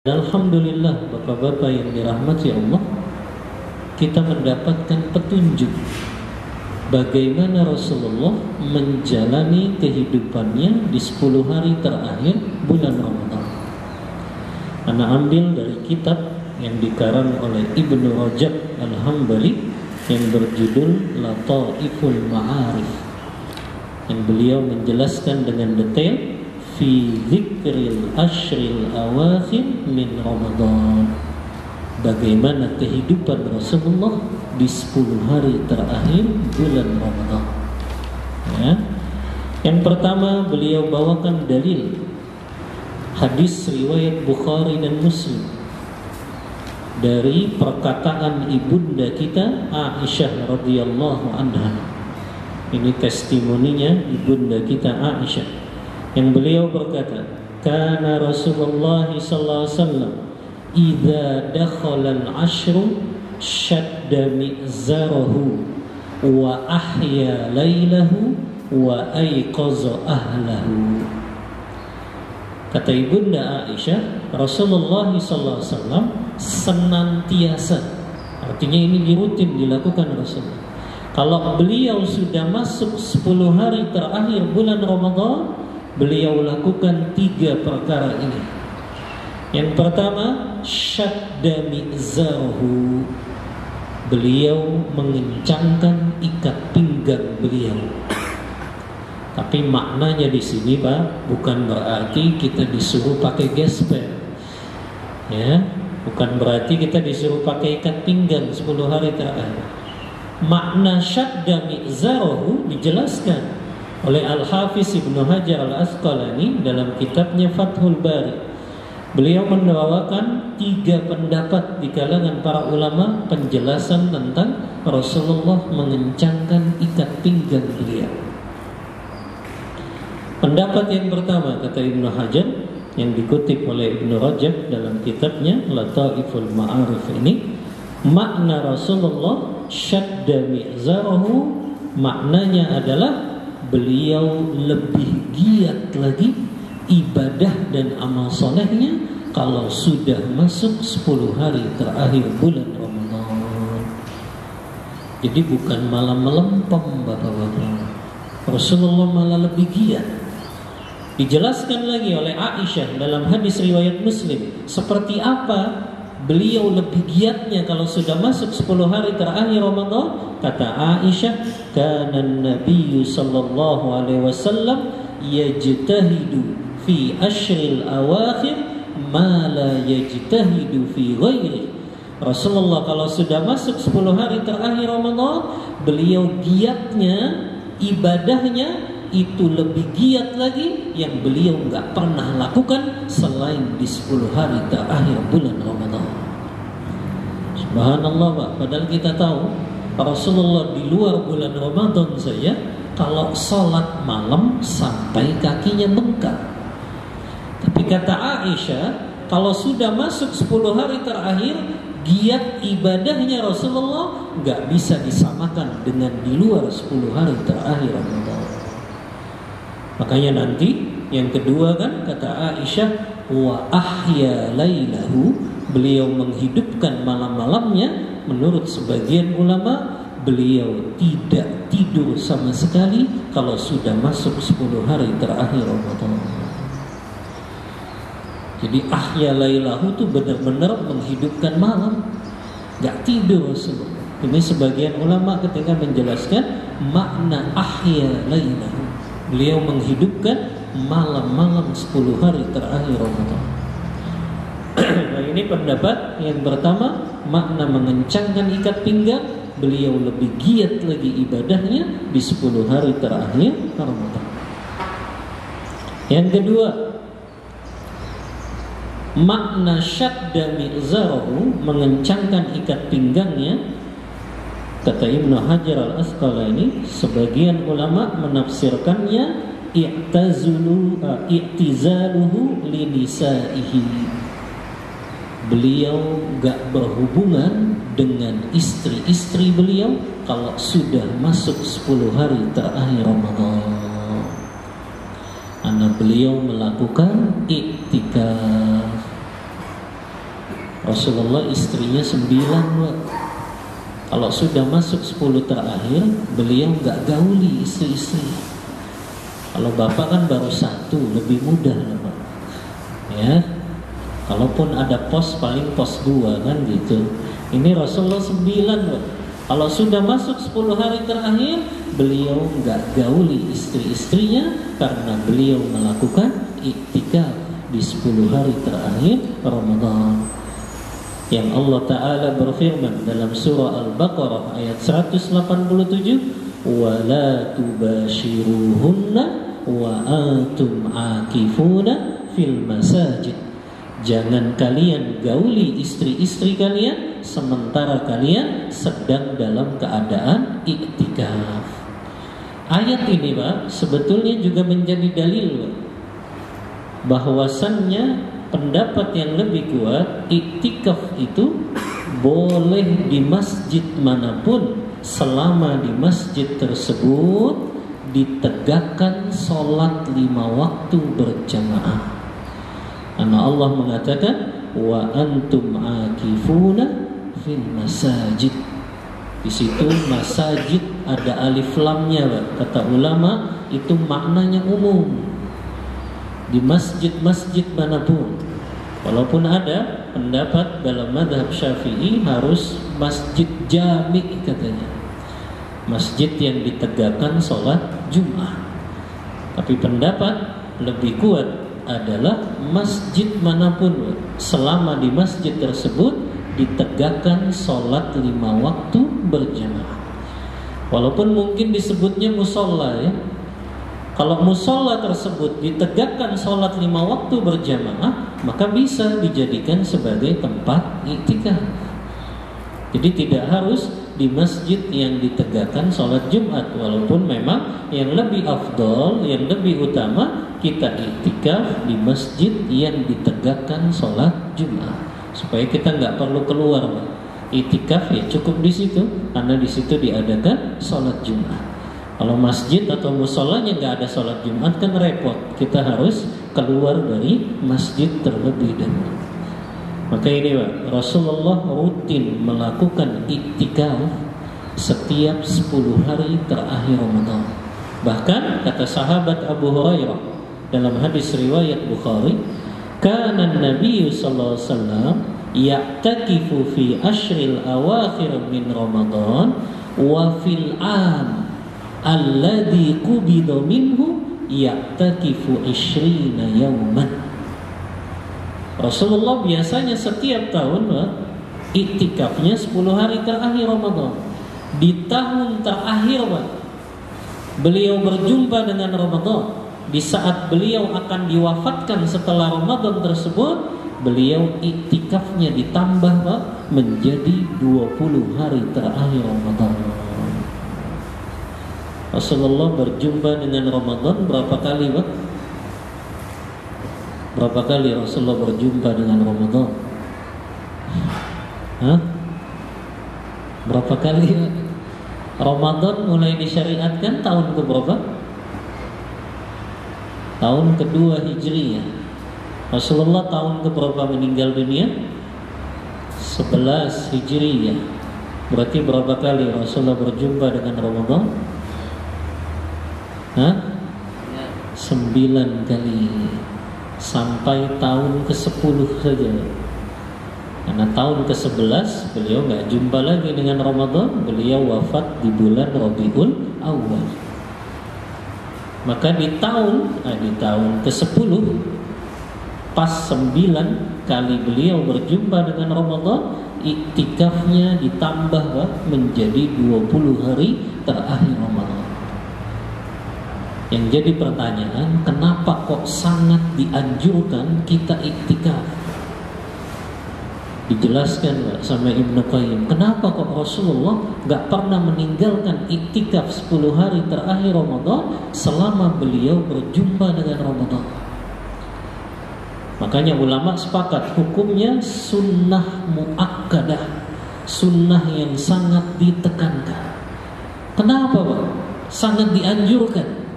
Alhamdulillah, bapak-bapak yang dirahmati Allah, kita mendapatkan petunjuk bagaimana Rasulullah menjalani kehidupannya di 10 hari terakhir bulan Ramadan. Ana ambil dari kitab yang dikarang oleh Ibnu Rajab Al-Hambali yang berjudul Lataiful Ma'arif, yang beliau menjelaskan dengan detail fi dzikril ashril awakhir min Ramadan, bagaimana kehidupan Rasulullah di 10 hari terakhir bulan Ramadan. Ya. Yang pertama, beliau bawakan dalil hadis riwayat Bukhari dan Muslim dari perkataan ibunda kita Aisyah radhiyallahu anha. Ini testimoninya ibunda kita Aisyah, yang beliau berkata, kana Rasulullah sallallahu alaihi wasallam idza dakhala al-ashru shadda mi'zarahu wa ahya lailahu wa ayqaza ahlahu. Kata ibunda Aisyah, Rasulullah sallallahu alaihi wasallam senantiasa, artinya ini rutin dilakukan Rasulullah, kalau beliau sudah masuk 10 hari terakhir bulan Ramadan, beliau lakukan 3 perkara ini. Yang pertama, syadda mi'zarahu, beliau mengencangkan ikat pinggang beliau. Tapi maknanya di sini, Pak, bukan berarti kita disuruh pakai gesper. Ya, bukan berarti kita disuruh pakai ikat pinggang 10 hari terakhir. Makna syadda mi'zarahu dijelaskan oleh Al-Hafiz Ibnu Hajar Al-Asqalani dalam kitabnya Fathul Bari. Beliau membawakan 3 pendapat di kalangan para ulama penjelasan tentang Rasulullah mengencangkan ikat pinggang beliau. Pendapat yang pertama, kata Ibnu Hajar, yang dikutip oleh Ibnu Rajab dalam kitabnya Lataiful Ma'arif ini, makna Rasulullah syadda mi'zarahu, maknanya adalah beliau lebih giat lagi ibadah dan amal solehnya kalau sudah masuk 10 hari terakhir bulan Ramadan. Jadi bukan malah melempem, bapak-bapak. Rasulullah malah lebih giat. Dijelaskan lagi oleh Aisyah dalam hadis riwayat Muslim, seperti apa beliau lebih giatnya kalau sudah masuk 10 hari terakhir Ramadan. Kata Aisyah, kana Nabi sallallahu alaihi wasallam yajtahidu fi ashril awakhir ma la yajtahidu fi ghairi. Rasulullah kalau sudah masuk 10 hari terakhir Ramadan, beliau giatnya, ibadahnya itu lebih giat lagi yang beliau nggak pernah lakukan selain di 10 hari terakhir bulan Ramadan. Subhanallah, Pak. Padahal kita tahu Rasulullah di luar bulan Ramadan saja kalau sholat malam sampai kakinya bengkak. Tapi kata Aisyah, kalau sudah masuk 10 hari terakhir, giat ibadahnya Rasulullah nggak bisa disamakan dengan di luar 10 hari terakhir Ramadan. Makanya nanti yang kedua kan kata Aisyah, wa ahya lailahu, beliau menghidupkan malam-malamnya. Menurut sebagian ulama, beliau tidak tidur sama sekali kalau sudah masuk 10 hari terakhir Ramadan. Jadi ahya lailahu itu benar-benar menghidupkan malam, gak tidur Rasulullah. Ini sebagian ulama ketika menjelaskan makna ahya lailahu, beliau menghidupkan malam-malam 10 hari terakhir Ramadan. Nah, ini pendapat yang pertama, makna mengencangkan ikat pinggang, beliau lebih giat lagi ibadahnya di 10 hari terakhir Ramadan. Yang kedua, makna syadda mi'zarahu, mengencangkan ikat pinggangnya. Kata Ibnu Hajar Al-Asqalani, sebagian ulama menafsirkannya i'tizaluhu linisaihi, beliau gak berhubungan dengan istri-istri beliau kalau sudah masuk 10 hari terakhir Ramadan. Karena beliau melakukan iktikaf. Rasulullah istrinya 9, Pak. Kalau sudah masuk 10 terakhir, beliau nggak gauli istri-istri. Kalau bapak kan baru 1, lebih mudah lah, Pak. Ya, kalaupun ada pos paling pos 2 kan gitu. Ini Rasulullah 9, Pak. Kalau sudah masuk 10 hari terakhir, beliau nggak gauli istri-istrinya karena beliau melakukan iktikaf di 10 hari terakhir Ramadan. Yang Allah Ta'ala berfirman dalam surah Al-Baqarah ayat 187, وَلَا تُبَاشِرُوهُنَّ وَأَنْتُمْ عَاكِفُونَ فِي الْمَسَاجِدِ. Jangan kalian gauli istri-istri kalian sementara kalian sedang dalam keadaan iktikaf. Ayat ini, Pak, sebetulnya juga menjadi dalil, Pak, bahwasannya pendapat yang lebih kuat, iktikaf itu boleh di masjid manapun selama di masjid tersebut ditegakkan sholat 5 waktu berjamaah. Karena Allah mengatakan wa antum akifuna fil masajid. Di situ masajid ada alif lamnya, kata ulama, itu maknanya umum. Di masjid-masjid manapun. Walaupun ada pendapat dalam mazhab Syafi'i harus masjid jami' katanya, masjid yang ditegakkan sholat Jumat. Tapi pendapat lebih kuat adalah masjid manapun selama di masjid tersebut ditegakkan sholat 5 waktu berjamaah. Walaupun mungkin disebutnya musola ya. Kalau musola tersebut ditegakkan sholat 5 waktu berjamaah, maka bisa dijadikan sebagai tempat iktikaf. Jadi tidak harus di masjid yang ditegakkan sholat Jumat. Walaupun memang yang lebih afdol, yang lebih utama, kita iktikaf di masjid yang ditegakkan sholat Jumat, supaya kita nggak perlu keluar, Pak. Iktikaf ya cukup di situ, karena di situ diadakan sholat Jumat. Kalau masjid atau musolanya nggak ada sholat Jumat kan repot. Kita harus keluar dari masjid terlebih dahulu. Maka ini, Pak, Rasulullah rutin melakukan iktikaf setiap 10 hari terakhir Ramadan. Bahkan kata sahabat Abu Hurairah dalam hadis riwayat Bukhari, kana Nabi sallallahu alaihi wasallam ya'takifu fi ashril awakhir min Ramadan wa fil am alladhi qubida minhu ya'takifu 20 yawman. Rasulullah biasanya setiap tahun iktikafnya 10 hari terakhir Ramadan. Di tahun terakhir, Pak, beliau berjumpa dengan Ramadan. Di saat beliau akan diwafatkan setelah Ramadan tersebut, beliau iktikafnya ditambah, Pak, menjadi 20 hari terakhir Ramadan. Rasulullah berjumpa dengan Ramadan berapa kali, Pak? Berapa kali Rasulullah berjumpa dengan Ramadan? Hah? Berapa kali, Pak? Ramadan mulai disyariatkan tahun ke berapa? Tahun kedua Hijriyah. Rasulullah tahun ke berapa meninggal dunia? 11 Hijriyah. Berarti berapa kali Rasulullah berjumpa dengan Ramadan? 9 kali. Sampai tahun ke-10 saja. Karena tahun ke-11 beliau nggak jumpa lagi dengan Ramadan. Beliau wafat di bulan Rabiul Awal. Maka di tahun ke-10, pas 9 kali beliau berjumpa dengan Ramadan, iktikafnya ditambah, Pak, menjadi 20 hari terakhir Ramadan. Yang jadi pertanyaan, kenapa kok sangat dianjurkan kita iktikaf? Dijelaskan, Pak, sama Ibnu Qayyim, kenapa kok Rasulullah gak pernah meninggalkan iktikaf 10 hari terakhir Ramadan selama beliau berjumpa dengan Ramadan. Makanya ulama sepakat hukumnya sunnah muakkadah, sunnah yang sangat ditekankan. Kenapa, Pak? Sangat dianjurkan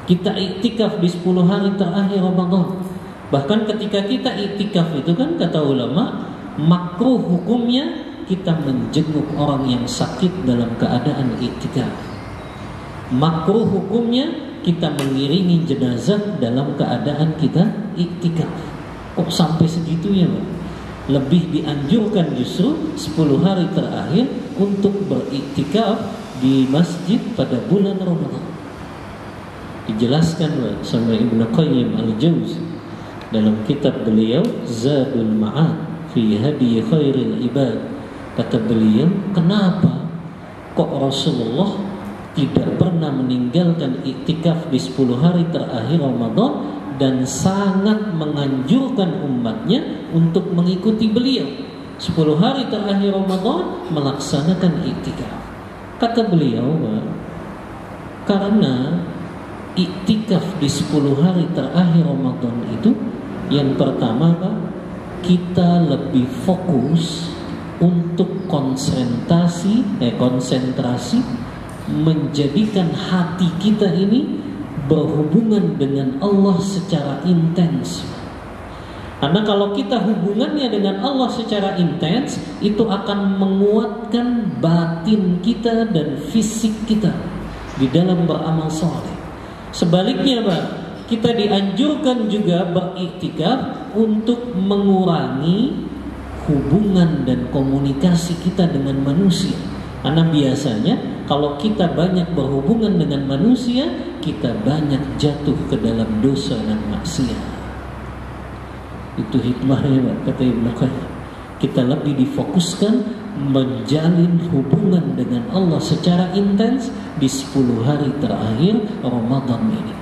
kita iktikaf di 10 hari terakhir Ramadan. Bahkan ketika kita iktikaf itu kan, kata ulama, makruh hukumnya kita menjenguk orang yang sakit dalam keadaan iktikaf. Makruh hukumnya kita mengiringi jenazah dalam keadaan kita iktikaf. Kok sampai segitunya, Pak? Lebih dianjurkan justru 10 hari terakhir untuk beriktikaf di masjid pada bulan Ramadan. Dijelaskan, Pak, sama Ibnu Qayyim al-Jauzi dalam kitab beliau Zadul Ma'ad fi Hadi Khairil Ibad. Kata beliau, kenapa kok Rasulullah tidak pernah meninggalkan iktikaf di 10 hari terakhir Ramadan dan sangat menganjurkan umatnya untuk mengikuti beliau 10 hari terakhir Ramadan melaksanakan iktikaf. Kata beliau, karena iktikaf di 10 hari terakhir Ramadan itu yang pertama, Pak, kita lebih fokus untuk konsentrasi menjadikan hati kita ini berhubungan dengan Allah secara intens. Karena kalau kita hubungannya dengan Allah secara intens, itu akan menguatkan batin kita dan fisik kita di dalam beramal saleh. Sebaliknya, Pak, kita dianjurkan juga beriktikaf untuk mengurangi hubungan dan komunikasi kita dengan manusia. Karena biasanya kalau kita banyak berhubungan dengan manusia, kita banyak jatuh ke dalam dosa dan maksiat. Itu hikmahnya, Pak, kata Ibnu Qayyim. Kita lebih difokuskan menjalin hubungan dengan Allah secara intens di 10 hari terakhir Ramadan ini.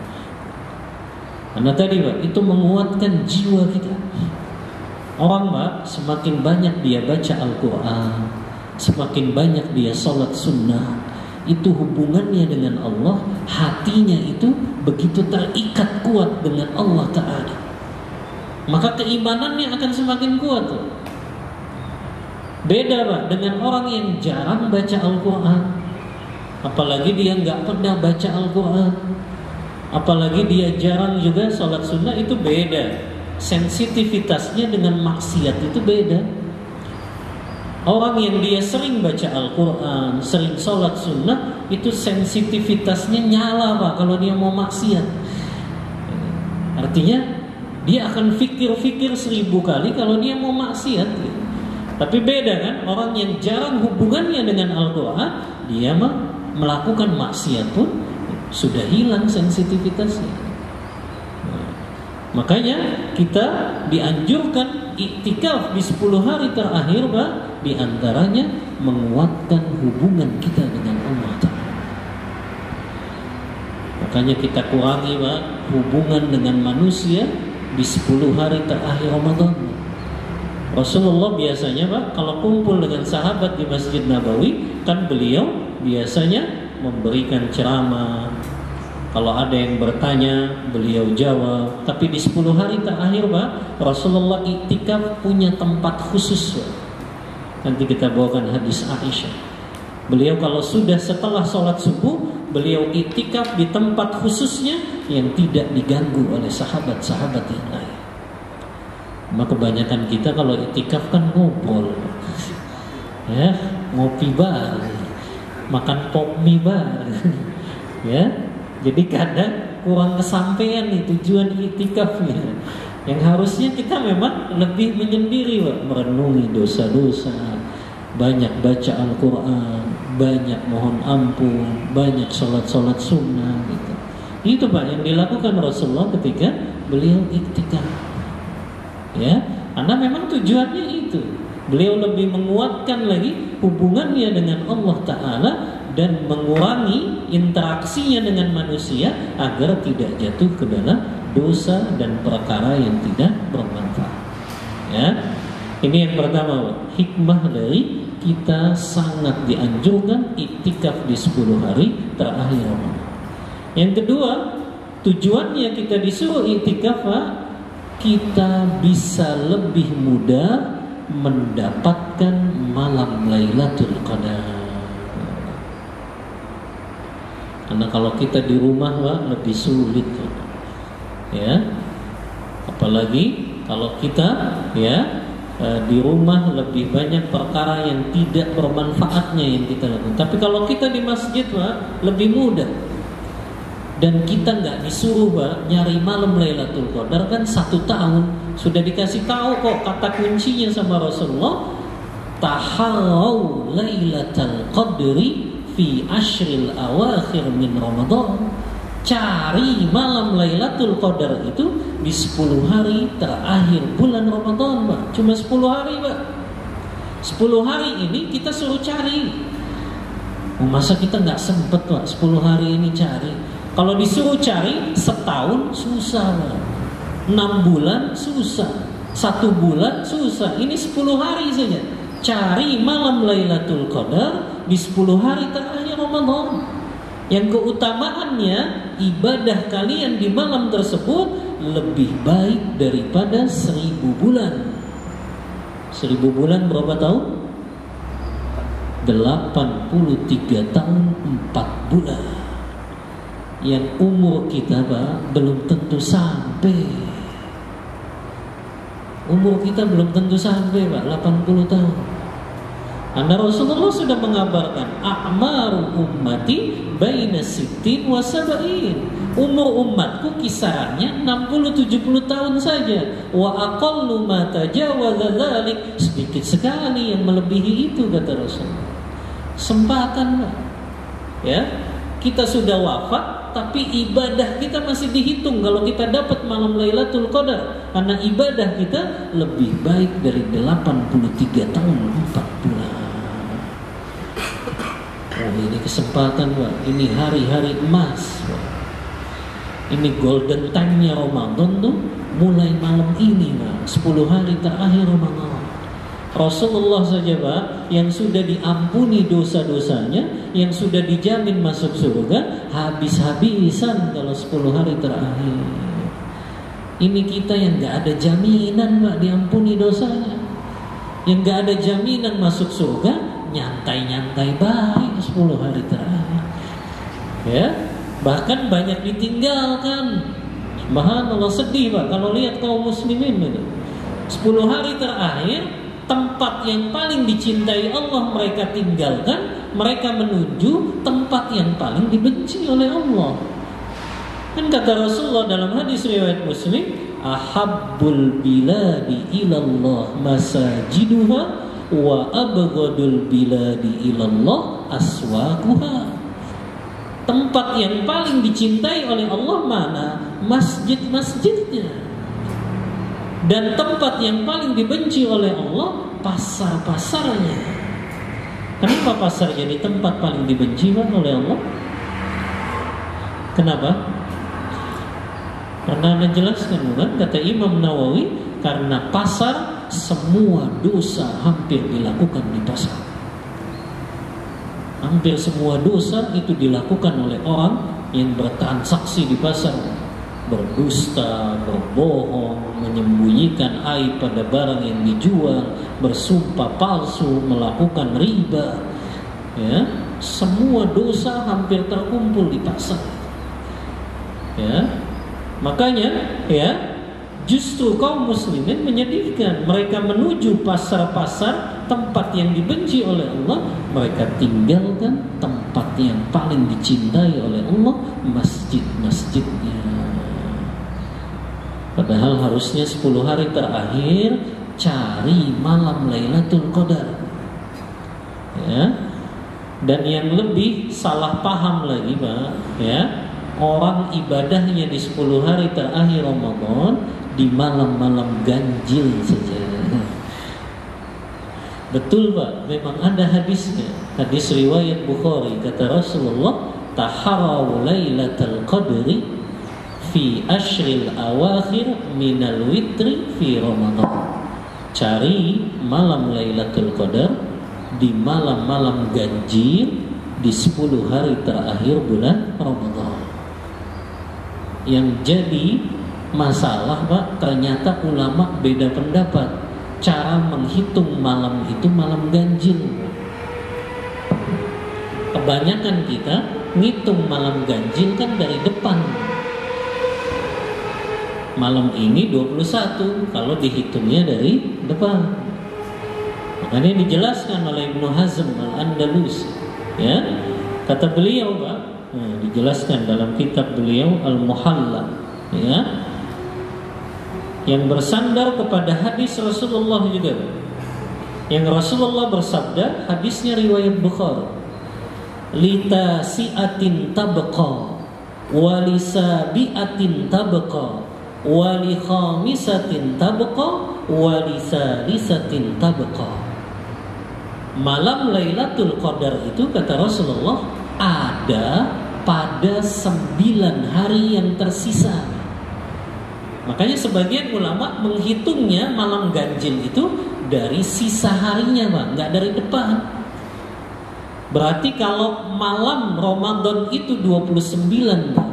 Karena tadi, Pak, itu menguatkan jiwa kita. Orang, Pak, semakin banyak dia baca Al-Quran, semakin banyak dia sholat sunnah, itu hubungannya dengan Allah, hatinya itu begitu terikat kuat dengan Allah Ta'ala. Maka keimanannya akan semakin kuat, tuh. Beda, Pak, dengan orang yang jarang baca Al-Quran, apalagi dia nggak pernah baca Al-Quran, apalagi dia jarang juga sholat sunnah, itu beda. Sensitivitasnya dengan maksiat itu beda. Orang yang dia sering baca Al-Quran, sering sholat sunnah, itu sensitivitasnya nyala, Pak, kalau dia mau maksiat. Artinya dia akan fikir-fikir 1000 kali kalau dia mau maksiat. Tapi beda kan, orang yang jarang hubungannya dengan Al-Quran, dia melakukan maksiat pun sudah hilang sensitivitasnya. Makanya kita dianjurkan iktikaf di 10 hari terakhir, Pak, di antaranya menguatkan hubungan kita dengan Allah Ta'ala. Makanya kita kurangi, Pak, hubungan dengan manusia di 10 hari terakhir Ramadan. Rasulullah biasanya, Pak, kalau kumpul dengan sahabat di Masjid Nabawi, kan beliau biasanya memberikan ceramah. Kalau ada yang bertanya, beliau jawab. Tapi di 10 hari terakhir, Pak, Rasulullah iktikaf punya tempat khusus, Pak. Nanti kita bawakan hadis Aisyah. Beliau kalau sudah setelah sholat subuh, beliau iktikaf di tempat khususnya yang tidak diganggu oleh sahabat-sahabat yang lain. Maka kebanyakan kita kalau iktikaf kan ngobrol, ya, ngopi bareng, makan pop mie bareng, ya. Jadi kadang kurang kesampaian nih tujuan iktikafnya. Yang harusnya kita memang lebih menyendiri, Pak, merenungi dosa-dosa, banyak baca Al-Quran, banyak mohon ampun, banyak sholat-sholat sunnah gitu. Itu, Pak, yang dilakukan Rasulullah ketika beliau iktikaf. Ya, karena memang tujuannya itu. Beliau lebih menguatkan lagi hubungannya dengan Allah Ta'ala dan mengurangi interaksinya dengan manusia agar tidak jatuh ke dalam dosa dan perkara yang tidak bermanfaat. Ya, ini yang pertama, hikmah dari kita sangat dianjurkan iktikaf di 10 hari terakhir Ramadan. Yang kedua, tujuannya kita disuruh iktikaf, kita bisa lebih mudah mendapatkan malam Lailatul Qadar. Karena kalau kita di rumah, Pak, lebih sulit, ya. Apalagi kalau kita, ya, di rumah lebih banyak perkara yang tidak bermanfaatnya yang kita lakukan. Tapi kalau kita di masjid Pak, lebih mudah. Dan kita nggak disuruh Pak nyari malam Lailatul Qadar, kan 1 tahun sudah dikasih tahu kok kata kuncinya sama Rasulullah, taharau Lailatul Qadri fi ashril awakhir min Ramadan. Cari malam Lailatul Qadar itu di 10 hari terakhir bulan Ramadan Pak. Cuma 10 hari Pak. 10 hari ini kita suruh cari. Masa kita nggak sempet Pak 10 hari ini cari? Kalau disuruh cari setahun susah Pak. 6 bulan susah, 1 bulan susah. Ini 10 hari saja. Cari malam Lailatul Qadar di 10 hari terakhir Ramadan. Yang keutamaannya ibadah kalian di malam tersebut lebih baik daripada 1000 bulan. 1000 bulan berapa tahun? 83 tahun 4 bulan. Yang umur kita Pak belum tentu sampai. Umur kita belum tentu sampai Pak 80 tahun. Karena Rasulullah sudah mengabarkan a'maru ummati baina sittin wa sab'in. Umur umatku kisarannya 60-70 tahun saja. Wa aqallu ma tajawaza dzalik, sedikit sekali yang melebihi itu kata Rasul. Sempatan Pak. Ya, kita sudah wafat tapi ibadah kita masih dihitung kalau kita dapat malam Lailatul Qadar, karena ibadah kita lebih baik dari 83 tahun 4 bulan. Oh, ini kesempatan Pak, ini hari-hari emas Pak. Ini golden time-nya Ramadan tuh mulai malam ini Pak, 10 hari terakhir Ramadan. Rasulullah saja Pak yang sudah diampuni dosa-dosanya, yang sudah dijamin masuk surga, habis-habisan kalau 10 hari terakhir. Ini kita yang gak ada jaminan Pak diampuni dosanya, yang gak ada jaminan masuk surga, nyantai-nyantai baik 10 hari terakhir. Ya, bahkan banyak ditinggalkan. Subhanallah, sedih Pak kalau lihat kaum muslimin itu. 10 hari terakhir, tempat yang paling dicintai Allah mereka tinggalkan, mereka menuju tempat yang paling dibenci oleh Allah. Kan kata Rasulullah dalam hadis riwayat Muslim, ahabbul biladi ilallah masajiduha wa abghadul biladi ilallah aswaquha. Tempat yang paling dicintai oleh Allah mana? Masjid-masjidnya. Dan tempat yang paling dibenci oleh Allah pasar-pasarnya. Kenapa pasar jadi tempat paling dibenci oleh Allah? Kenapa? Karena Anda jelaskan bukan? Kata Imam Nawawi, karena pasar semua dosa hampir dilakukan di pasar. Hampir semua dosa itu dilakukan oleh orang yang bertransaksi di pasar. Berdusta, berbohong, menyembunyikan aib pada barang yang dijual, bersumpah palsu, melakukan riba. Ya, semua dosa hampir terkumpul di pasar. Ya, makanya ya, justru kaum muslimin menyedihkan. Mereka menuju pasar-pasar, tempat yang dibenci oleh Allah, mereka tinggalkan tempat yang paling dicintai oleh Allah, masjid-masjidnya. Padahal harusnya 10 hari terakhir cari malam Lailatul Qadar. Ya. Dan yang lebih salah paham lagi Pak, ya, orang ibadahnya di 10 hari terakhir Ramadan di malam-malam ganjil saja. Betul Pak, memang ada hadisnya. Hadis riwayat Bukhari, kata Rasulullah, taharau Lailatul Qadri fi ashril awakhir minal witri fi Ramadan. Cari malam Lailatul Qadar di malam-malam ganjil di 10 hari terakhir bulan Ramadan. Yang jadi masalah Pak, ternyata ulama beda pendapat cara menghitung malam itu malam ganjil. Kebanyakan kita ngitung malam ganjil kan dari depan. Malam ini 21 kalau dihitungnya dari depan. Makanya dijelaskan oleh Ibnu Hazm Al-Andalusi, ya. Kata beliau, Pak, dijelaskan dalam kitab beliau Al-Muhalla, ya, yang bersandar kepada hadis Rasulullah juga, yang Rasulullah bersabda, hadisnya riwayat Bukhari, litasiatin tabqa walisabiatin tabqa wali khamisatin tabqa walisalisatin tabqa. Malam Lailatul Qadar itu, kata Rasulullah, ada pada 9 hari yang tersisa. Makanya sebagian ulama menghitungnya malam ganjil itu dari sisa harinya, Pak, nggak dari depan. Berarti kalau malam Ramadan itu 29, Pak,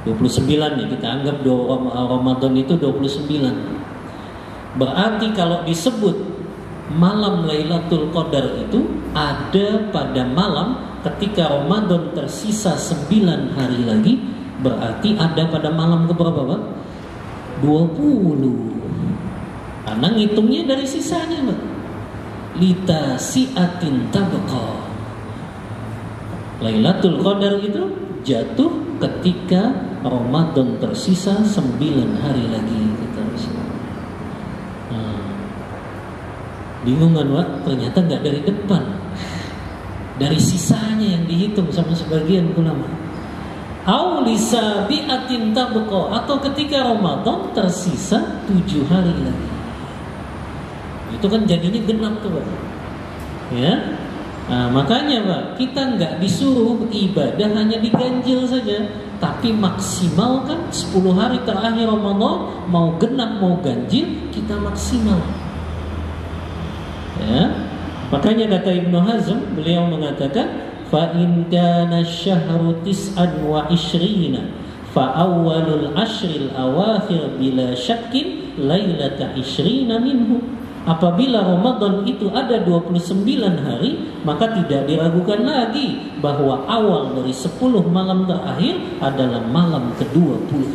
29 ya, kita anggap Ramadan itu 29. Berarti kalau disebut malam Lailatul Qadar itu ada pada malam ketika Ramadan tersisa 9 hari lagi, berarti ada pada malam keberapa, Pak? 20. Karena ngitungnya dari sisanya, Pak. Litasiatin tabqa. Lailatul Qadar itu jatuh ketika Ramadan tersisa 9 hari lagi, kata Rasulullah. Bingung kan, Pak? Ternyata nggak dari depan, dari sisanya yang dihitung sama sebagian ulama. Aulisabiatin tabqa, atau ketika Ramadan tersisa 7 hari lagi. Itu kan jadinya genap tuh, Pak. Ya. Nah, makanya, Pak, kita nggak disuruh ibadah hanya diganjil saja, tapi maksimalkan 10 hari terakhir Ramadan, mau genap mau ganjil, kita maksimal. Ya. Makanya kata Ibnu Hazm, beliau mengatakan, fa in kana asyhru 29 fa awwalul ashril awakhir bila syakkin lailata 20 minhu. Apabila Ramadan itu ada 29 hari, maka tidak diragukan lagi bahwa awal dari 10 malam terakhir adalah malam ke-20.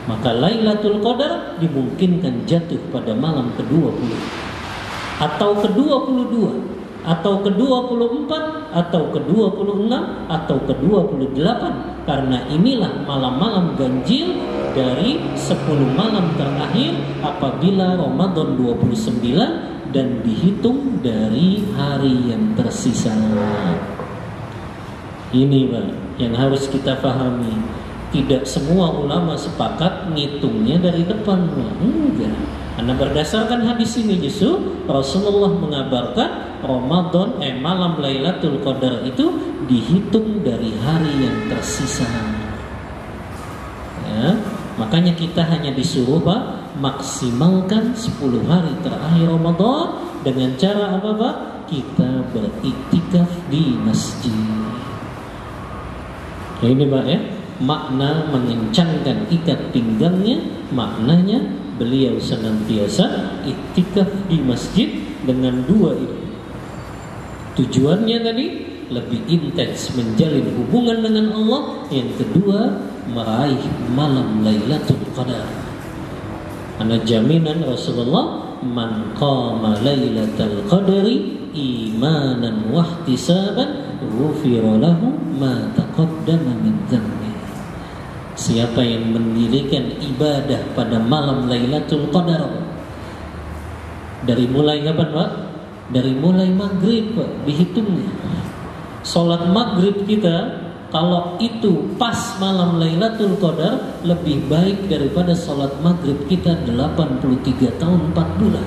Maka Lailatul Qadar dimungkinkan jatuh pada malam ke-20 atau ke-22 atau ke-24 atau ke-26 atau ke-28, karena inilah malam-malam ganjil dari 10 malam terakhir apabila Ramadan 29 dan dihitung dari hari yang tersisa. Ini, Pak, yang harus kita pahami. Tidak semua ulama sepakat ngitungnya dari depan, Pak. Enggak. Karena berdasarkan hadis ini justru Rasulullah mengabarkan Ramadan malam Lailatul Qadar itu dihitung dari hari yang tersisa. Ya, makanya kita hanya disuruh, Pak, maksimalkan 10 hari terakhir Ramadan dengan cara apa, Pak? Kita beriktikaf di masjid. Nah, ini, Pak, ya, makna mengencangkan ikat pinggangnya, maknanya beliau senantiasa iktikaf di masjid dengan 2 itu. Tujuannya tadi lebih intens menjalin hubungan dengan Allah, yang kedua meraih malam Lailatul Qadar. Karena jaminan Rasulullah, man qama Lailatul Qadri imanan wa ihtisaban ghufira lahu ma taqaddama min dhanbi. Siapa yang mendirikan ibadah pada malam Lailatul Qadar, dari mulai kapan, Pak? Dari mulai maghrib, Pak, dihitungnya. Sholat maghrib kita kalau itu pas malam Lailatul Qadar lebih baik daripada sholat maghrib kita 83 tahun 4 bulan.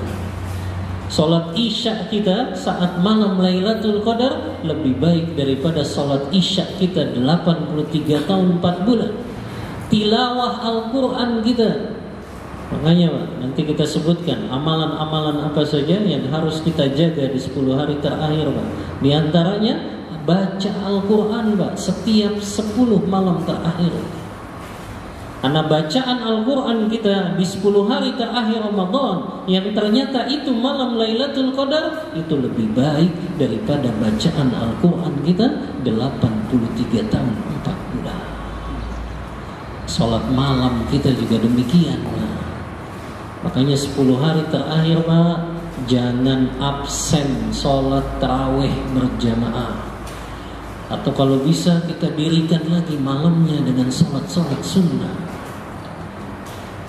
Sholat isya kita saat malam Lailatul Qadar lebih baik daripada sholat isya kita 83 tahun 4 bulan. Tilawah Al-Quran kita, makanya, Pak, nanti kita sebutkan amalan-amalan apa saja yang harus kita jaga di 10 hari terakhir, Pak. Di antaranya baca Al-Quran, Pak, setiap 10 malam terakhir. Karena bacaan Al-Quran kita di 10 hari terakhir Ramadan yang ternyata itu malam Lailatul Qadar, itu lebih baik daripada bacaan Al-Quran kita 83 tahun 4 bulan. Sholat malam kita juga demikian, Pak. Makanya 10 hari terakhir, Pak, jangan absen sholat tarawih berjamaah. Atau kalau bisa kita dirikan lagi malamnya dengan sholat-sholat sunnah.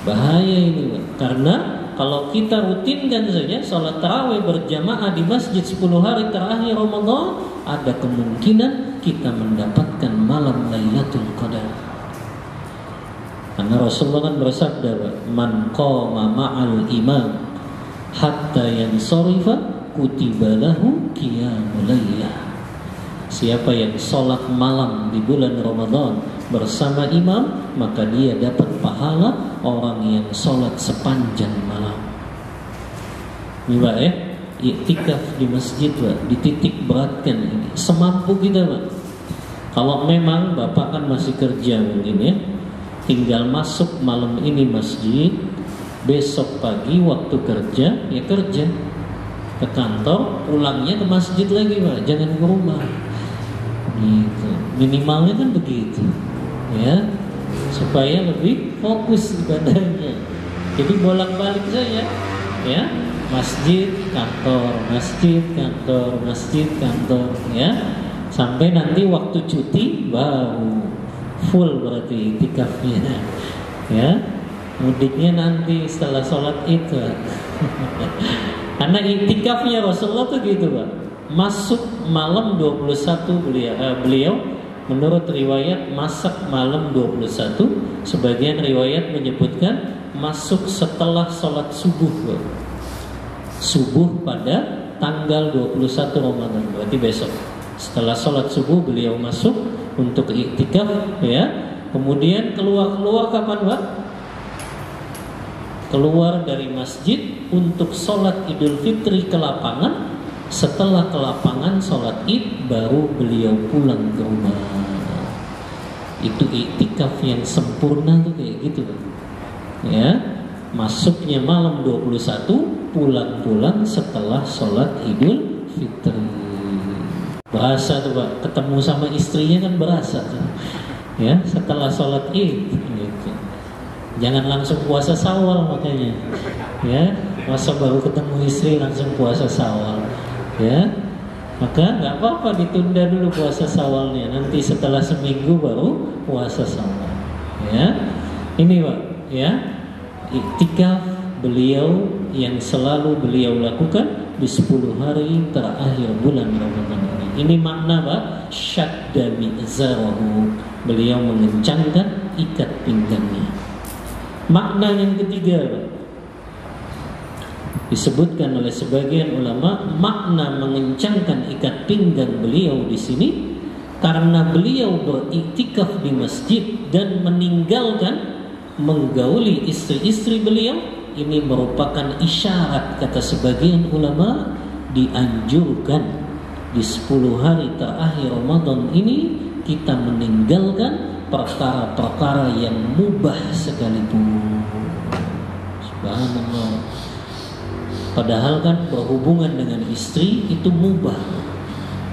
Bahaya ini, Pak. Karena kalau kita rutinkan saja sholat tarawih berjamaah di masjid 10 hari terakhir Ramadan, ada kemungkinan kita mendapatkan malam Lailatul Qadar. Karena Rasulullah kan bersabda, man qama ma'al imam hatta yansarifa kutiba lahu qiyamul lailah. Siapa yang sholat malam di bulan Ramadan bersama imam, maka dia dapat pahala orang yang sholat sepanjang malam. Ini Pak ya, iktikaf di masjid Pak, dititik beratkan ini semampu kita Pak. Kalau memang Bapak kan masih kerja mungkin ya, tinggal masuk malam ini masjid, besok pagi waktu kerja ya kerja, ke kantor, pulangnya ke masjid lagi Pak, jangan ke rumah. Gitu. Minimalnya kan begitu ya, supaya lebih fokus ibadahnya. Jadi bolak-balik saja ya, masjid kantor, masjid kantor, masjid kantor ya, sampai nanti waktu cuti baru full berarti iktikafnya ya. Mudiknya nanti setelah sholat itu. Karena iktikafnya Rasulullah tuh gitu Pak, masuk malam 21 beliau menurut riwayat masak malam 21, sebagian riwayat menyebutkan masuk setelah sholat subuh Pak. Subuh pada tanggal 21 Ramadan, berarti besok. Setelah sholat subuh beliau masuk untuk iktikaf ya. Kemudian keluar kapan Pak? Keluar dari masjid untuk sholat Idul Fitri ke lapangan. Setelah ke lapangan sholat id, baru beliau pulang ke rumah. Itu iktikaf yang sempurna tuh kayak gitu Pak. Ya, masuknya malam 21, pulang setelah sholat Idul Fitri. Berasa tuh Pak, ketemu sama istrinya kan berasa tuh. Ya, setelah sholat id gitu. Jangan langsung puasa Syawal makanya. Ya, masa baru ketemu istri langsung puasa Syawal. Ya, maka nggak apa-apa ditunda dulu puasa Syawalnya. Nanti setelah seminggu baru puasa Syawal. Ya, ini Pak. Ya, iktikaf beliau yang selalu beliau lakukan di 10 hari terakhir bulan Ramadan ini. Ini makna Pak, syadda mi'zarahu, beliau mengencangkan ikat pinggangnya. Makna yang ketiga Pak, disebutkan oleh sebagian ulama, makna mengencangkan ikat pinggang beliau di sini karena beliau beriktikaf di masjid dan meninggalkan menggauli istri-istri beliau. Ini merupakan isyarat, kata sebagian ulama, dianjurkan di 10 hari terakhir Ramadan ini kita meninggalkan perkara-perkara yang mubah sekalipun. Subhanallah. Padahal kan berhubungan dengan istri itu mubah,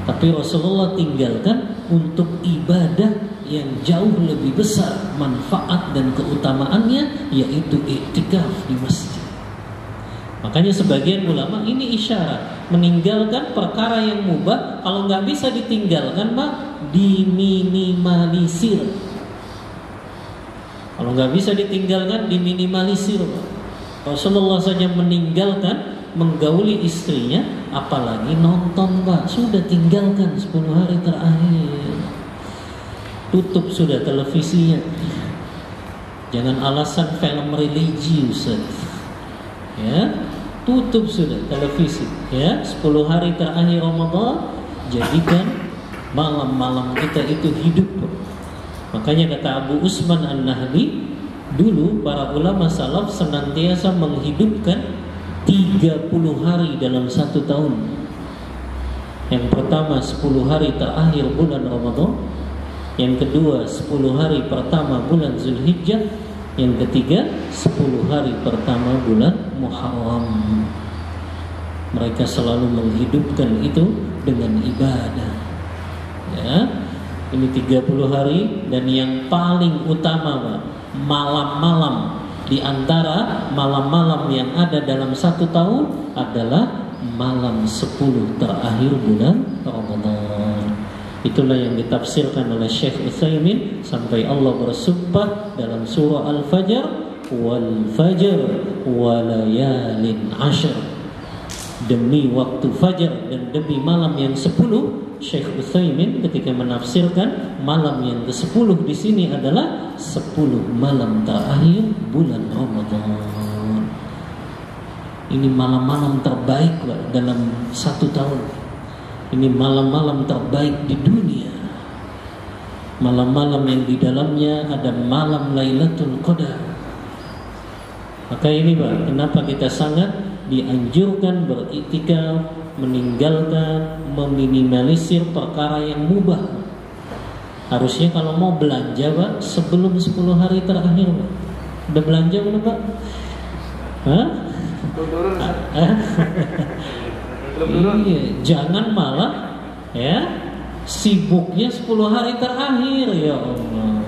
tapi Rasulullah tinggalkan untuk ibadah yang jauh lebih besar manfaat dan keutamaannya, yaitu iktikaf di masjid. Makanya sebagian ulama ini isyarat meninggalkan perkara yang mubah. Kalau nggak bisa ditinggalkan Pak, diminimalisir. Kalau nggak bisa ditinggalkan, diminimalisir Pak. Rasulullah saja meninggalkan menggauli istrinya, apalagi nonton Pak. Sudah tinggalkan 10 hari terakhir. Tutup sudah televisinya. Jangan alasan film religi Ustaz. Ya, tutup sudah televisi. Ya, 10 hari terakhir Ramadan, jadikan malam-malam kita itu hidup Pak. Makanya kata Abu Usman An-Nahdi, dulu para ulama salaf senantiasa menghidupkan 30 hari dalam 1 tahun. Yang pertama 10 hari terakhir bulan Ramadan, yang kedua 10 hari pertama bulan Zulhijjah, yang ketiga 10 hari pertama bulan Muharram. Mereka selalu menghidupkan itu dengan ibadah. Ya, ini 30 hari, dan yang paling utama Pak, malam-malam Di antara malam-malam yang ada dalam 1 tahun adalah malam 10 terakhir bulan Ramadan. Itulah yang ditafsirkan oleh Syekh Utsaimin sampai Allah bersumpah dalam surah Al-Fajr, wal fajr wa layalin ashr. Demi waktu fajar dan demi malam yang 10, Syekh Utsaimin ketika menafsirkan malam yang ke-10 di sini adalah 10 malam terakhir bulan Ramadan. Ini malam-malam terbaik dalam 1 tahun. Ini malam-malam terbaik di dunia. Malam-malam yang di dalamnya ada malam Lailatul Qadar. Maka ini Pak, kenapa kita sangat dianjurkan beriktikaf, meninggalkan, meminimalisir perkara yang mubah. Harusnya kalau mau belanja Pak, sebelum 10 hari terakhir Pak. Udah belanja belum Pak? Hah? Iya, jangan malah ya sibuknya 10 hari terakhir, ya Allah.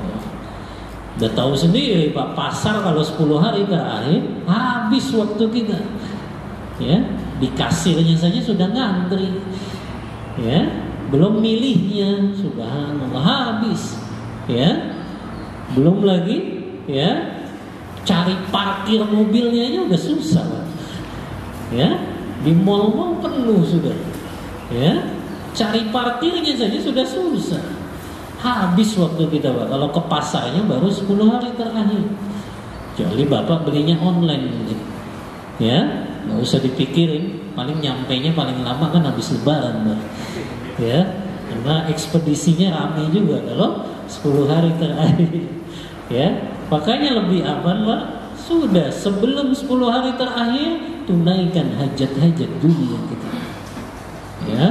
Udah tahu sendiri Pak, pasar kalau 10 hari terakhir habis waktu kita. Ya, di kasirnya saja sudah ngantri. Ya, belum milihnya, subhanallah habis. Ya. Belum lagi ya cari parkir mobilnya aja udah susah, Pak. Ya, di mal-mal penuh sudah. Ya, cari parkirnya saja sudah susah. Habis waktu kita Pak. Kalau ke pasarnya baru 10 hari terakhir. Kecuali Bapak belinya online mungkin. Ya, nggak usah dipikirin. Paling nyampainya paling lama kan habis Lebaran Pak. Ya, karena ekspedisinya ramai juga kalau 10 hari terakhir. Ya, makanya lebih aman Pak. Sudah sebelum 10 hari terakhir tunaikan hajat-hajat dunia kita. Ya.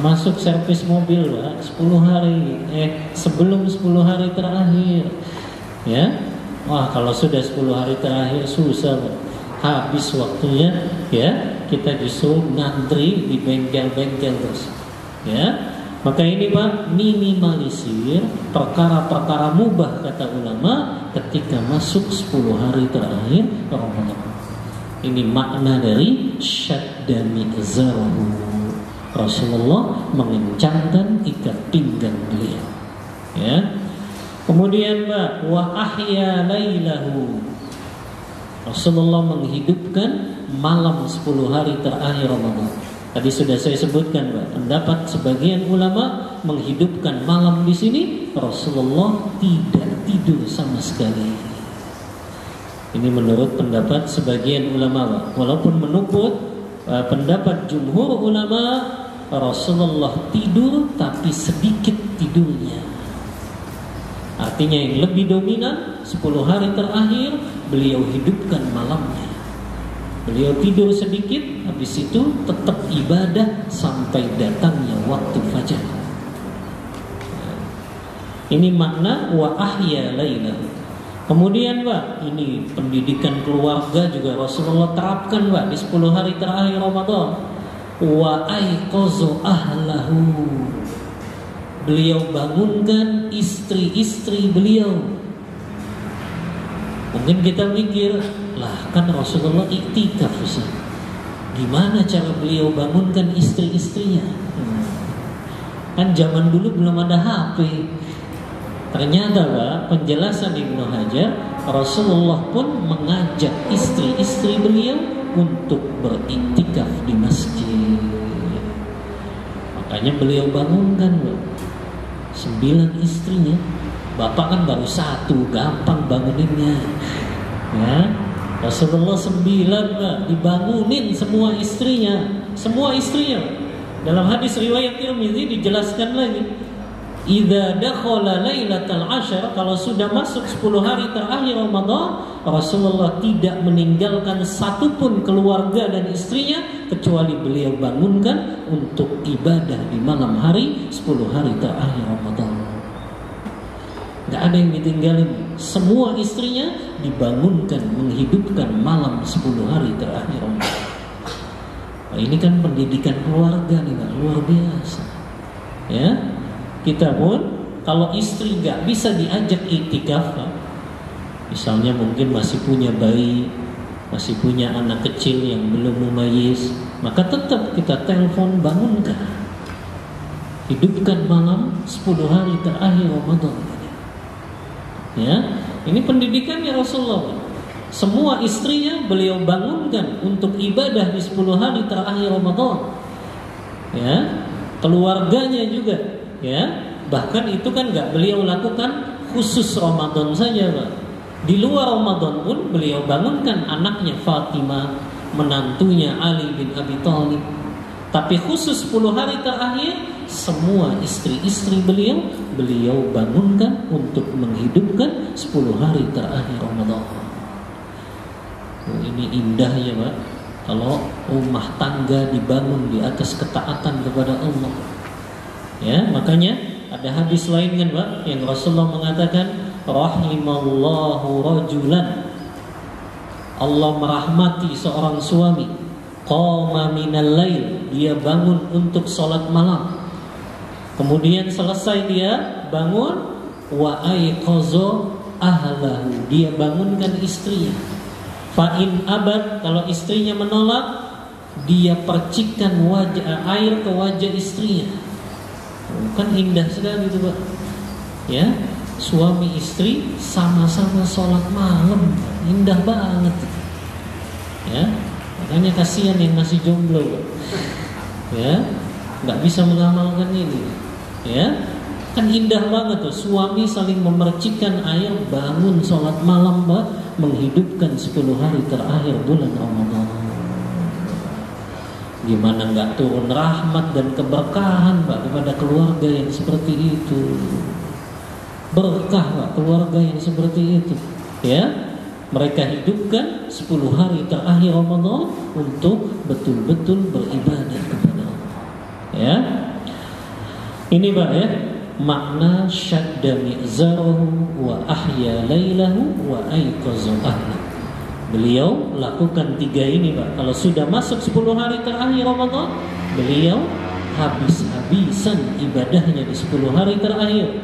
Masuk servis mobil Pak, 10 hari sebelum 10 hari terakhir. Ya. Wah, kalau sudah 10 hari terakhir susah Pak. Habis waktunya ya, kita justru ngantri di bengkel-bengkel terus. Ya. Maka ini Pak, minimalisir perkara-perkara mubah kata ulama ketika masuk 10 hari terakhir Ramadan. Ini makna dari syadda mi'zarahu. Rasulullah mengencangkan ikat pinggang beliau. Ya. Kemudian Pak, wa ahya lailahu. Rasulullah menghidupkan malam 10 hari terakhir Ramadan. Tadi sudah saya sebutkan Pak, pendapat sebagian ulama menghidupkan malam di sini Rasulullah tidak tidur sama sekali. Ini menurut pendapat sebagian ulama Pak. Walaupun menurut pendapat jumhur ulama Rasulullah tidur tapi sedikit tidurnya. Artinya yang lebih dominan 10 hari terakhir beliau hidupkan malamnya. Beliau tidur sedikit, habis itu tetap ibadah sampai datangnya waktu fajar. Ini makna wa ahya lailahu. Kemudian Pak, ini pendidikan keluarga juga Rasulullah terapkan Pak di 10 hari terakhir Ramadan. Wa aiqazu ahlahu. Beliau bangunkan istri-istri beliau. Mungkin kita mikir, lah kan Rasulullah iktikaf Ustaz. Gimana cara beliau bangunkan istri-istrinya? Kan zaman dulu belum ada HP. Ternyata Pak, penjelasan Ibnu Hajar, Rasulullah pun mengajak istri-istri beliau untuk beriktikaf di masjid. Makanya beliau bangunkan Pak 9 istrinya. Bapak kan baru 1, gampang banguninnya. Ya, Rasulullah 9 Pak, dibangunin semua istrinya. Semua istrinya. Dalam hadis riwayat Tirmidzi dijelaskan lagi, idza dakhala lailatul ashr, kalau sudah masuk 10 hari terakhir Ramadan, Rasulullah tidak meninggalkan satupun keluarga dan istrinya kecuali beliau bangunkan untuk ibadah di malam hari 10 hari terakhir Ramadan. Gak ada yang ditinggalin. Semua istrinya dibangunkan menghidupkan malam 10 hari terakhir Ramadan. Nah, ini kan pendidikan keluarga nih Pak, luar biasa. Ya. Kita pun kalau istri gak bisa diajak iktikaf, Misalnya mungkin masih punya bayi, masih punya anak kecil yang belum mumayyiz, maka tetap kita telepon, bangunkan, hidupkan malam 10 hari terakhir Ramadan. Ya, ini pendidikannya Rasulullah. Semua istrinya beliau bangunkan untuk ibadah di 10 hari terakhir Ramadan. Ya, keluarganya juga. Ya, bahkan itu kan nggak beliau lakukan khusus Ramadan saja, Pak. Di luar Ramadan pun beliau bangunkan anaknya Fatimah, menantunya Ali bin Abi Thalib. Tapi khusus 10 hari terakhir, semua istri-istri beliau bangunkan untuk menghidupkan 10 hari terakhir Ramadan. Ini indah ya Pak, kalau rumah tangga dibangun di atas ketaatan kepada Allah. Ya, makanya ada hadis lain kan Pak, yang Rasulullah mengatakan, rahimallahu rajulan, Allah merahmati seorang suami, qama minal lail, dia bangun untuk salat malam. Kemudian selesai dia bangun, wa aiqaza ahlahu, dia bangunkan istrinya. Fa in abad, kalau istrinya menolak, dia percikan air ke wajah istrinya. Kan indah sekali itu Pak. Ya, suami istri sama-sama sholat malam, indah banget. Ya, makanya kasihan yang masih jomblo, ya, nggak bisa mengamalkan ini. Ya, kan indah banget tuh, suami saling memercikan air, bangun sholat malam, Pak, menghidupkan 10 hari terakhir bulan Ramadan. Gimana nggak turun rahmat dan keberkahan Pak kepada keluarga yang seperti itu? Berkah Pak keluarga yang seperti itu. Ya, mereka hidupkan 10 hari terakhir Ramadan untuk betul-betul beribadah kepada Allah. Ya, ini Pak ya, makna syadda mi'zarahu wa ahya lailahu wa aiqaza ahlahu. Beliau lakukan 3 ini Pak. Kalau sudah masuk 10 hari terakhir Ramadan, beliau habis-habisan ibadahnya di 10 hari terakhir.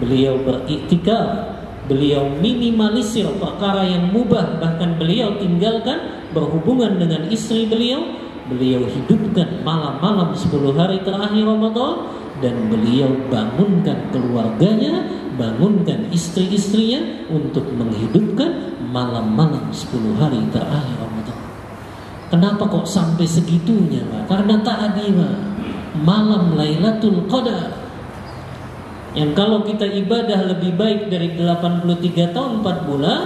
Beliau beriktikaf, beliau minimalisir perkara yang mubah, bahkan beliau tinggalkan berhubungan dengan istri beliau. Beliau hidupkan malam-malam 10 hari terakhir Ramadan, dan beliau bangunkan keluarganya, bangunkan istri-istrinya untuk menghidupkan malam-malam 10 hari terakhir Ramadan. Kenapa kok sampai segitunya Pak? Karena tadi Pak, malam Lailatul Qadar, yang kalau kita ibadah lebih baik dari 83 tahun 4 bulan,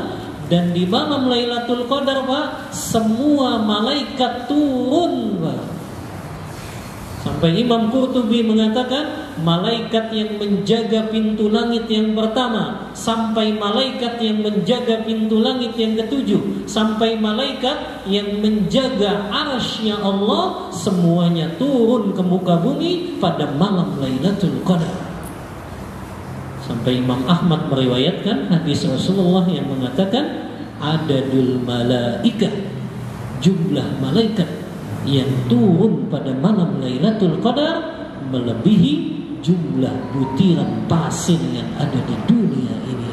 dan di malam Lailatul Qadar Pak, semua malaikat turun Pak. Sampai Imam Qurtubi mengatakan, malaikat yang menjaga pintu langit yang pertama, sampai malaikat yang menjaga pintu langit yang ketujuh, sampai malaikat yang menjaga arsy-Nya Allah, semuanya turun ke muka bumi pada malam Lailatul Qadar. Sampai Imam Ahmad meriwayatkan hadis Rasulullah yang mengatakan, adadul malaikah, jumlah malaikat yang turun pada malam Lailatul Qadar melebihi jumlah butiran pasir yang ada di dunia ini.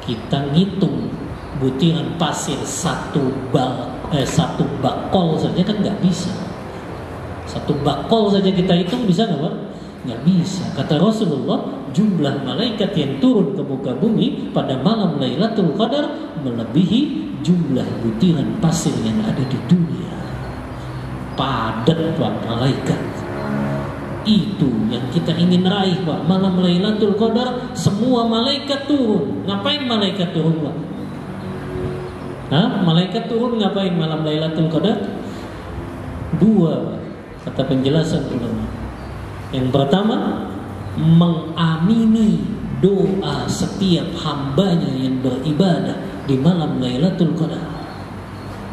Kita ngitung butiran pasir satu bakol saja kan nggak bisa. Satu bakol saja kita hitung bisa nggak Pak? Nggak bisa. Kata Rasulullah, jumlah malaikat yang turun ke muka bumi pada malam Lailatul Qadar melebihi jumlah butiran pasir yang ada di dunia. Padat Pak malaikat. Itu yang kita ingin raih Pak. Malam Lailatul Qadar semua malaikat turun. Ngapain malaikat turun Pak? Malaikat turun ngapain malam Lailatul Qadar? 2 Pak, kata penjelasan ulama. Yang pertama, mengamini doa setiap hambanya yang beribadah di malam Lailatul Qadar.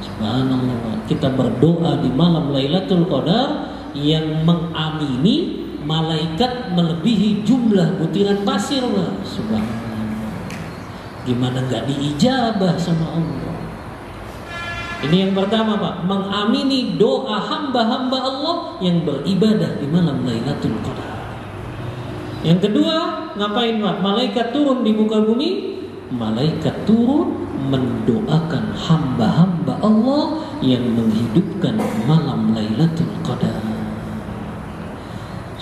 Subhanallah, kita berdoa di malam Lailatul Qadar, yang mengamini malaikat melebihi jumlah butiran pasir. Subhanallah, gimana nggak diijabah sama Allah? Ini yang pertama Pak, mengamini doa hamba-hamba Allah yang beribadah di malam Lailatul Qadar. Yang kedua, ngapain Pak? Malaikat turun di muka bumi. Malaikat turun mendoakan hamba-hamba Allah yang menghidupkan malam Lailatul Qadar.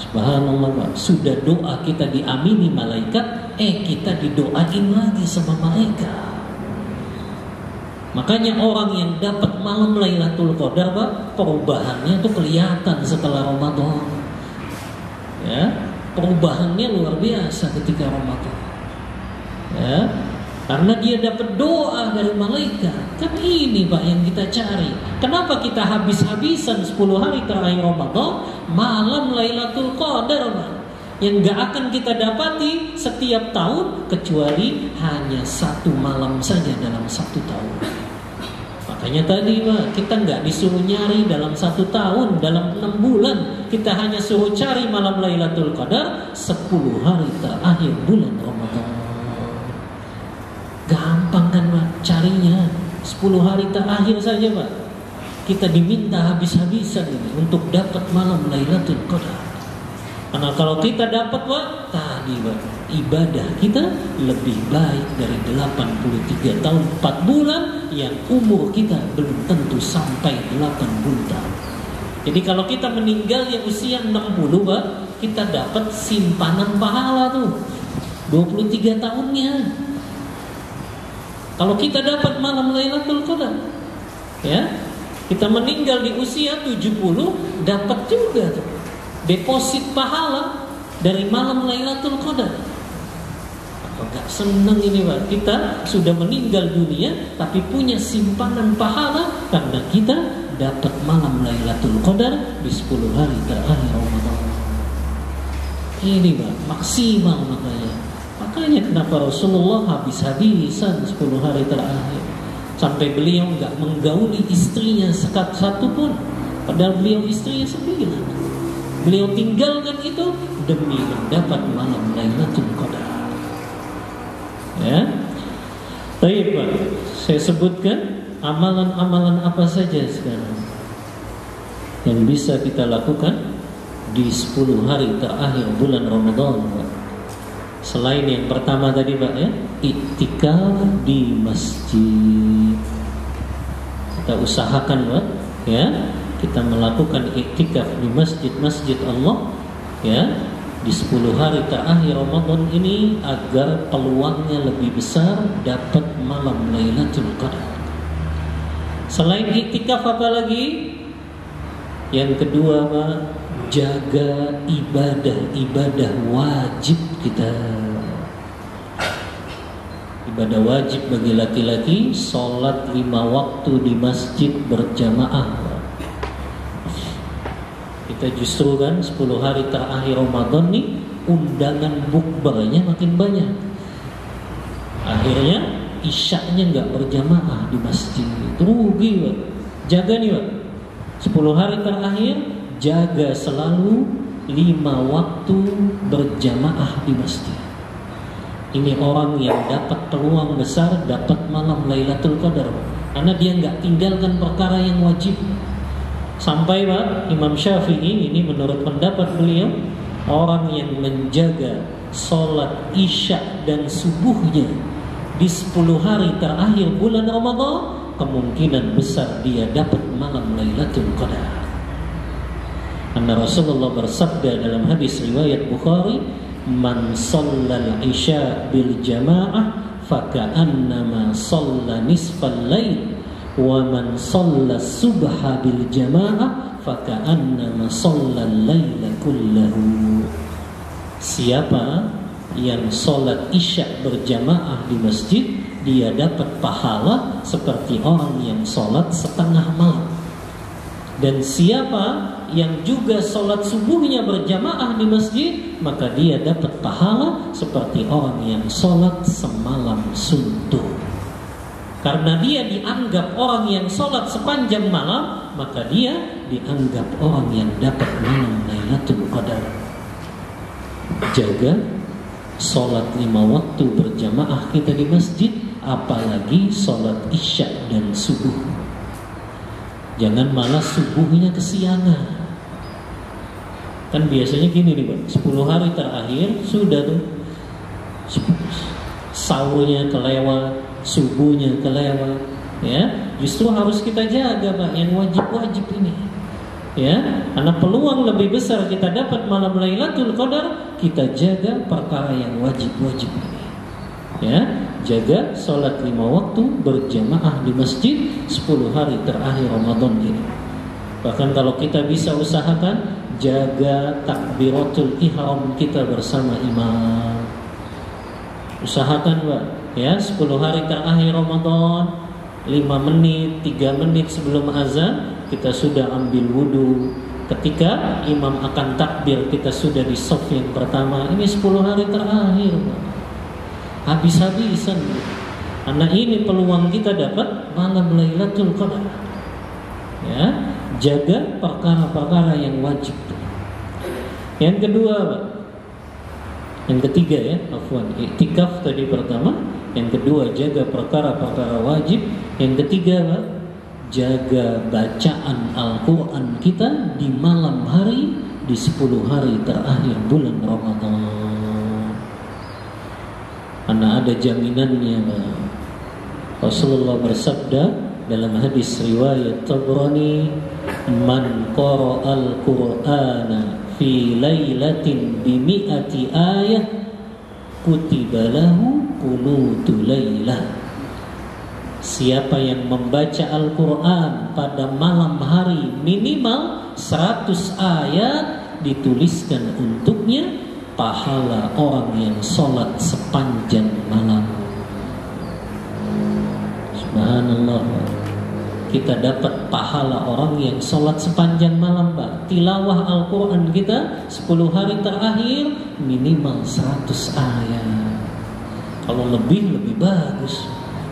Subhanallah Pak, sudah doa kita diamini malaikat, kita didoain lagi sama malaikat. Makanya orang yang dapat malam Lailatul Qadar Pak, perubahannya itu kelihatan setelah Ramadan. Ya, perubahannya luar biasa ketika Ramadan. Ya, karena dia dapat doa dari malaikat. Kan ini Pak yang kita cari. Kenapa kita habis-habisan 10 hari terakhir Ramadan malam Lailatul Qadar Pak, yang gak akan kita dapati setiap tahun kecuali hanya satu malam saja dalam satu tahun. Makanya tadi Pak, kita gak disuruh nyari dalam satu tahun, dalam 6 bulan. Kita hanya suruh cari malam Lailatul Qadar 10 hari terakhir bulan Ramadan. Gampang kan Pak carinya, 10 hari terakhir saja Pak. Kita diminta habis-habisan ini untuk dapat malam Lailatul Qadar. Karena kalau kita dapat Pak, tadi Pak, ibadah kita lebih baik dari 83 tahun 4 bulan yang umur kita belum tentu sampai 80 tahun. Jadi kalau kita meninggal yang usia 60 Pak, kita dapat simpanan pahala tuh 23 tahunnya. Kalau kita dapat malam Lailatul Qadar, ya, kita meninggal di usia 70, dapat juga tuh deposit pahala dari malam Lailatul Qadar. Apakah senang ini Pak? Kita sudah meninggal dunia tapi punya simpanan pahala karena kita dapat malam Lailatul Qadar di 10 hari terakhir Ramadan. Ini Pak, maksimal makanya. Makanya kenapa Rasulullah habis-habisan 10 hari terakhir, sampai beliau enggak menggauli istrinya satu pun, padahal beliau istrinya 9. Beliau tinggalkan itu demi mendapat malam Lailatul Qadar. Ya, baik Pak, saya sebutkan amalan-amalan apa saja sekarang yang bisa kita lakukan di 10 hari terakhir bulan Ramadan Pak. Selain yang pertama tadi Pak ya, iktikaf di masjid. Kita usahakan Pak ya, kita melakukan iktikaf di masjid-masjid Allah ya di 10 hari terakhir Ramadan ini agar peluangnya lebih besar dapat malam Lailatul Qadar. Selain iktikaf apa lagi? Yang kedua Pak, jaga ibadah wajib kita. Ibadah wajib bagi laki-laki, sholat 5 waktu di masjid berjamaah. Kita justru kan 10 hari terakhir Ramadan nih, undangan bukbernya makin banyak. Akhirnya isyaknya gak berjamaah di masjid. Rugi Pak. Jaga nih Pak, 10 hari terakhir jaga selalu 5 waktu berjamaah di masjid. Ini orang yang dapat peluang besar dapat malam Lailatul Qadar, karena dia nggak tinggalkan perkara yang wajib. Sampai Pak Imam Syafi'i ini menurut pendapat beliau, orang yang menjaga sholat isya dan subuhnya di 10 hari terakhir bulan Ramadan, kemungkinan besar dia dapat malam Lailatul Qadar. Karena Rasulullah bersabda dalam hadis riwayat Bukhari, man shallal isya bil jamaah faka'annama shalla nisfal lail, wa man shalla subha bil jamaah faka'annama shallal laila kullahu. Siapa yang sholat isya berjamaah di masjid, dia dapat pahala seperti orang yang sholat setengah malam. Dan siapa yang juga sholat subuhnya berjamaah di masjid, maka dia dapat pahala seperti orang yang sholat semalam suntuk. Karena dia dianggap orang yang sholat sepanjang malam, maka dia dianggap orang yang dapat malam Lailatul Qadar. Jaga sholat 5 waktu berjamaah kita di masjid, apalagi sholat isya dan subuh. Jangan malah subuhnya kesiangan. Kan biasanya gini nih Pak, 10 hari terakhir sudah tuh sahurnya kelewat, subuhnya kelewat, ya. Justru harus kita jaga Pak yang wajib-wajib ini. Ya, karena peluang lebih besar kita dapat malam Lailatul Qadar, kita jaga perkara yang wajib-wajib ini. Ya, jaga sholat 5 waktu berjamaah di masjid 10 hari terakhir Ramadan ini. Bahkan kalau kita bisa usahakan jaga takbiratul ihram kita bersama imam. Usahakan Pak, ya 10 hari terakhir Ramadan 5 menit, 3 menit sebelum azan kita sudah ambil wudu. Ketika imam akan takbir kita sudah di shaf yang pertama. Ini 10 hari terakhir Pak. Habis-habisan. Karena ini peluang kita dapat malam Lailatul Qadar. Ya, jaga perkara-perkara yang wajib. Yang kedua Pak, yang ketiga ya, afwan, iktikaf tadi pertama. Yang kedua jaga perkara-perkara wajib. Yang ketiga Pak, jaga bacaan Al-Quran kita di malam hari di 10 hari terakhir bulan Ramadan. Karena ada jaminannya Pak. Rasulullah bersabda dalam hadis riwayat Tabrani, man qara'al Qur'ana fi lailatin bi mi'ati ayah kutiba lahu qunutu lailah. Siapa yang membaca Al-Quran pada malam hari minimal 100 ayat, dituliskan untuknya pahala orang yang sholat sepanjang malam. Subhanallah, kita dapat pahala orang yang sholat sepanjang malam Pak. Tilawah Al-Quran kita 10 hari terakhir minimal 100 ayat. Kalau lebih bagus.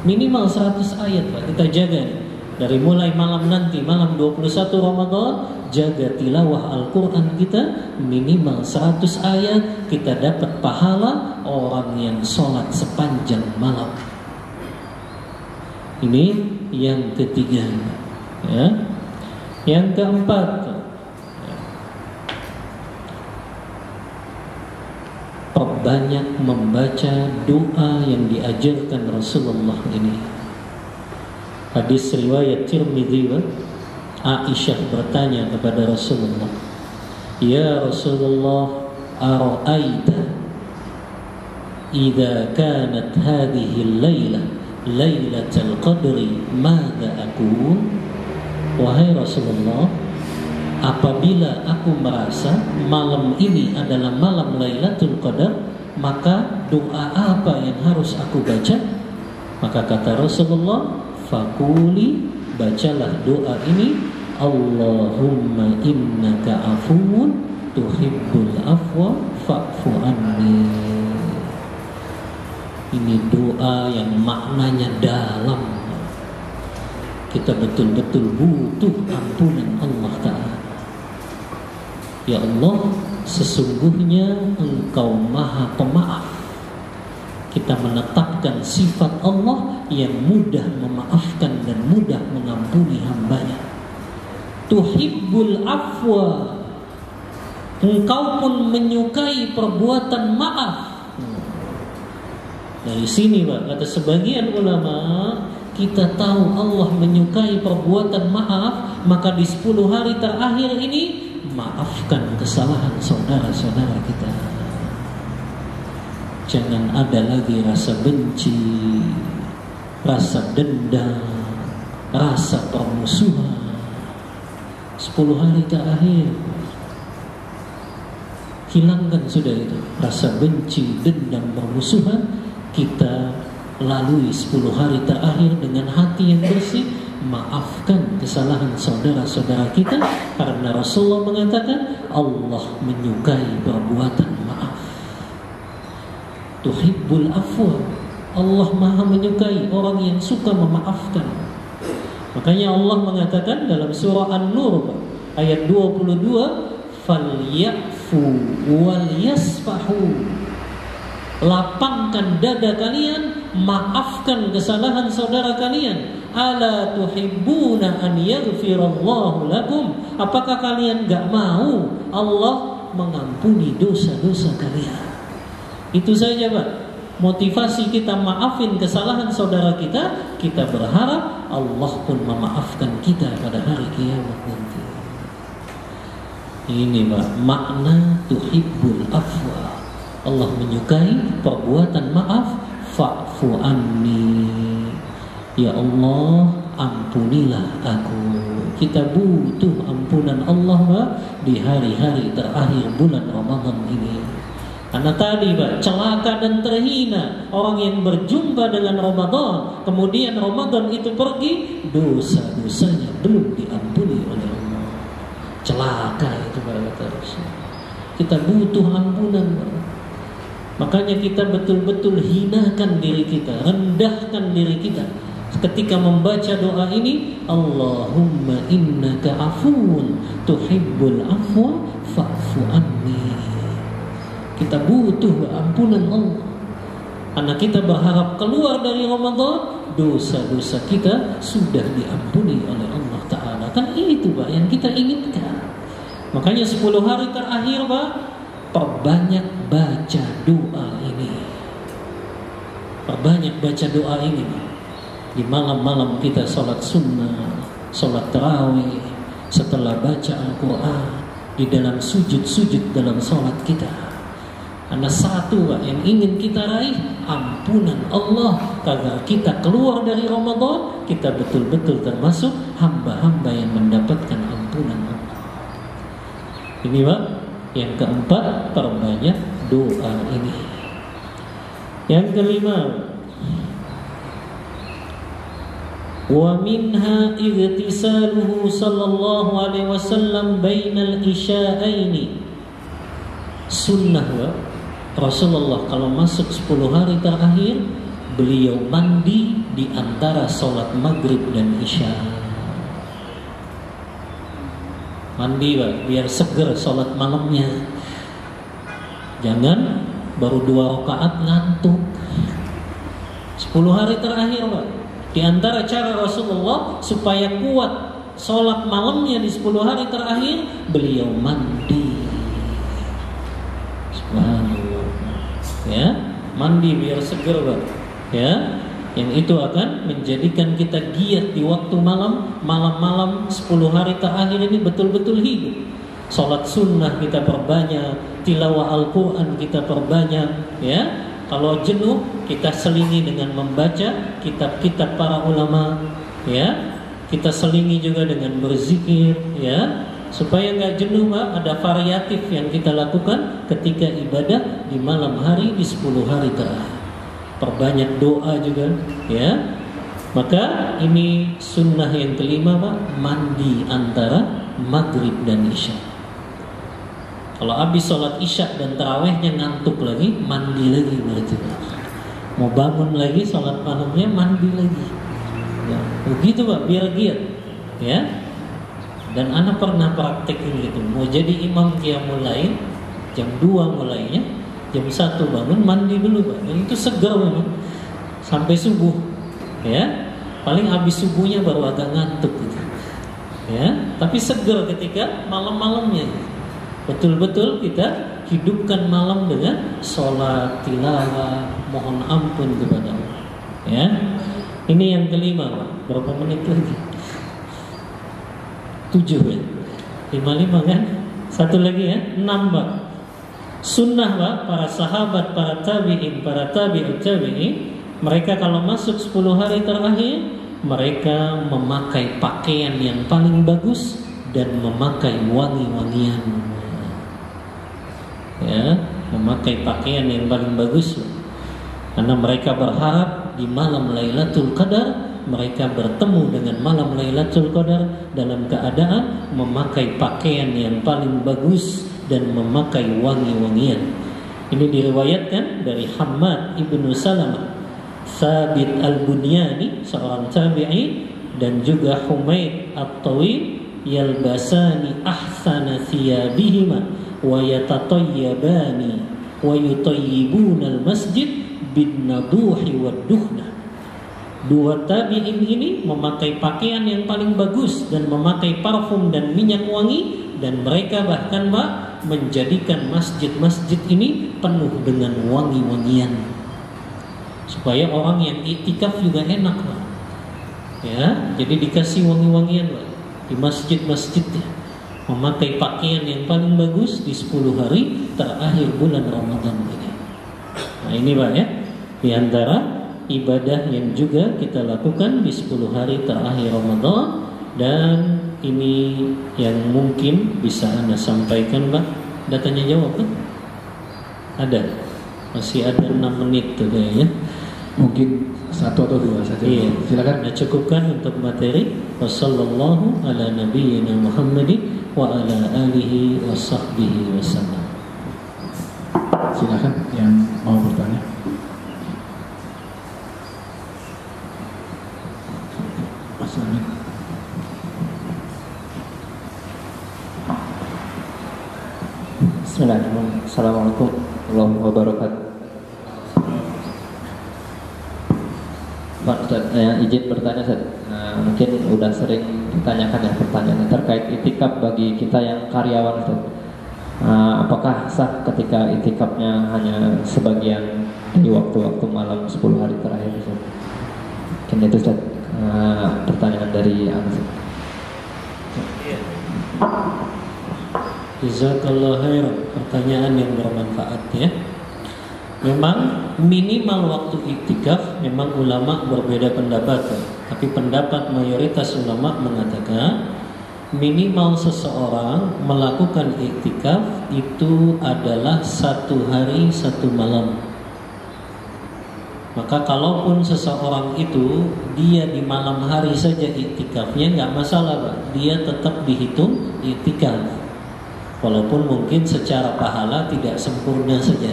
Minimal 100 ayat Pak. Kita jaga nih. Dari mulai malam nanti, malam 21 Ramadan, jaga tilawah Al-Quran kita minimal 100 ayat. Kita dapat pahala orang yang sholat sepanjang malam. Ini yang ketiga, ya. Yang keempat, perbanyak membaca doa yang diajarkan Rasulullah ini. Hadis riwayat Tirmidzi, Aisyah bertanya kepada Rasulullah, "Ya Rasulullah, ara'aita idza kanat hadhihi al-lailah Lailatul Qadri mada akun?" Wahai Rasulullah, apabila aku merasa malam ini adalah malam Lailatul Qadar, maka doa apa yang harus aku baca? Maka kata Rasulullah, fakuli, bacalah doa ini, Allahumma innaka afuwun tuhibbul afwa fa'fu anni. Ini doa yang maknanya dalam. Kita betul-betul butuh ampunan Allah Ta'ala. Ya Allah, sesungguhnya Engkau Maha Pemaaf. Kita menetapkan sifat Allah yang mudah memaafkan dan mudah mengampuni hambanya. Tuhibbul afwa, Engkau pun menyukai perbuatan maaf. Dari sini Pak, kata sebagian ulama, kita tahu Allah menyukai perbuatan maaf, maka di 10 hari terakhir ini maafkan kesalahan saudara-saudara kita. Jangan ada lagi rasa benci, rasa dendam, rasa permusuhan. 10 hari terakhir hilangkan sudah itu rasa benci, dendam, permusuhan. Kita lalui 10 hari terakhir dengan hati yang bersih, maafkan kesalahan saudara-saudara kita, karena Rasulullah mengatakan Allah menyukai perbuatan maaf. Tuhibbul afwa, Allah Maha menyukai orang yang suka memaafkan. Makanya Allah mengatakan dalam surah An-Nur ayat 22, falyafu wal yasfahu. Lapangkan dada kalian, maafkan kesalahan saudara kalian. Ala tuhibbuna an yaghfirallahu lakum? Apakah kalian gak mau Allah mengampuni dosa-dosa kalian. Itu saja Pak. Motivasi kita maafin kesalahan saudara kita, kita berharap Allah pun memaafkan kita pada hari kiamat nanti. Ini Pak, makna tuhibbul afwa. Allah menyukai perbuatan maaf. Fa'fu anni, ya Allah ampunilah aku. Kita butuh ampunan Allah Pak di hari-hari terakhir bulan Ramadan ini. Karena tadi Pak, celaka dan terhina orang yang berjumpa dengan Ramadan, kemudian Ramadan itu pergi, dosa-dosanya belum diampuni oleh Allah. Celaka itu Pak kata Rasul. Kita butuh ampunan Pak. Makanya kita betul-betul hinakan diri kita, rendahkan diri kita ketika membaca doa ini. Allahumma innaka afuun tuhibbul afwa fa'fu anni. Kita butuh ampunan Allah, karena kita berharap keluar dari Ramadan, dosa-dosa kita sudah diampuni oleh Allah Ta'ala. Kan itu Pak yang kita inginkan. Makanya 10 hari terakhir Pak, perbanyak baca doa ini. Perbanyak baca doa ini di malam-malam kita sholat sunnah, sholat tarawih, setelah baca Al-Quran, di dalam sujud-sujud dalam sholat kita. Karena satu Pak yang ingin kita raih, ampunan Allah, agar kita keluar dari Ramadan, kita betul-betul termasuk hamba-hamba yang mendapatkan ampunan Allah. Ini Pak. Yang keempat, perbanyak doa ini. Yang kelima, wa minha igtisaluhu sallallahu alaihi wasallam bainal isya'aini. Sunnah Pak, Rasulullah kalau masuk 10 hari terakhir, beliau mandi di antara sholat maghrib dan isya. Mandi Pak, biar seger sholat malamnya. Jangan baru 2 rakaat ngantuk. 10 hari terakhir Pak, di antara cara Rasulullah supaya kuat sholat malamnya di 10 hari terakhir, beliau mandi. Subhanallah. Ya, mandi biar seger Pak. Ya, yang itu akan menjadikan kita giat di waktu malam-malam 10 hari terakhir ini betul-betul hidup. Sholat sunnah kita perbanyak, tilawah Al-Quran kita perbanyak. Ya, kalau jenuh kita selingi dengan membaca kitab-kitab para ulama. Ya, kita selingi juga dengan berzikir. Ya, supaya nggak jenuh Pak, ada variatif yang kita lakukan ketika ibadah di malam hari di 10 hari terakhir. Perbanyak doa juga, ya. Maka ini sunnah yang kelima Pak, mandi antara maghrib dan isya. Kalau habis sholat isya dan tarawihnya ngantuk lagi, mandi lagi berarti Pak. Mau bangun lagi sholat malamnya, mandi lagi. Ya, begitu Pak, biar giat, ya. Dan anak pernah praktekin gitu. Mau jadi imam qiyamul lail, jam 2 mulainya, jam 1 bangun, mandi dulu Pak. Dan itu segar banget sampai subuh. Ya, paling habis subuhnya baru agak ngantuk gitu. Ya, tapi segar ketika malam-malamnya. Betul-betul kita hidupkan malam dengan sholat, tilawah, mohon ampun kepada Allah. Ya, ini yang kelima Pak. Berapa menit lagi? 7 ya. 55 kan? Satu lagi ya, 6 Pak. Sunnah Pak, para sahabat, para tabi'in, para tabi'ut tabi'in, mereka kalau masuk 10 hari terakhir, mereka memakai pakaian yang paling bagus dan memakai wangi-wangian. Ya, memakai pakaian yang paling bagus. Karena mereka berharap di malam Lailatul Qadar mereka bertemu dengan malam Lailatul Qadar dalam keadaan memakai pakaian yang paling bagus dan memakai wangi-wangian. Ini diriwayatkan dari Hammad ibnu Salamah, Thabit al-Bunyani, seorang tabi'i, dan juga Humaid at-Tawil, yalbasani ahsana thiyabihima wa yatatayyabani wa yutayyibuna al-masjid bin naduhi wad dukhna. Dua tabi'in ini memakai pakaian yang paling bagus dan memakai parfum dan minyak wangi, dan mereka bahkan Pak menjadikan masjid-masjid ini penuh dengan wangi-wangian, supaya orang yang iktikaf juga enak, Pak. Ya, jadi dikasih wangi-wangian, Pak, di masjid-masjidnya, memakai pakaian yang paling bagus di 10 hari terakhir bulan Ramadan ini. Nah, ini, Pak, ya, di antara ibadah yang juga kita lakukan di 10 hari terakhir Ramadan. Dan ini yang mungkin bisa Anda sampaikan, Pak. Ada tanya jawab, kan? Ada. Masih ada 6 menit tuh kayaknya. Mungkin 1 atau 2 saja. Iya. Silakan. Nah, cukupkan untuk materi. Wassallallahu ala nabiyyina Muhammadin wa ala alihi wa sahbihi wasallam. Silakan yang mau bertanya. Mas Amin. Bismillahirrahmanirrahim. Assalamualaikum warahmatullahi wabarakatuh. Pak Ustaz, izin bertanya Ustaz. Mungkin udah sering ditanyakan ya pertanyaan terkait itikaf bagi kita yang karyawan Ustaz. Apakah sah ketika itikafnya hanya sebagian di waktu-waktu malam 10 hari terakhir Ustaz? Mungkin itu Ustaz, pertanyaan dari Anda. Jazakallah khairan, pertanyaan yang bermanfaat, ya. Memang minimal waktu iktikaf memang ulama berbeda pendapat, ya. Tapi pendapat mayoritas ulama mengatakan minimal seseorang melakukan iktikaf itu adalah 1 hari 1 malam. Maka kalaupun seseorang itu dia di malam hari saja iktikafnya nggak masalah, Pak. Dia tetap dihitung iktikaf. Walaupun mungkin secara pahala tidak sempurna saja,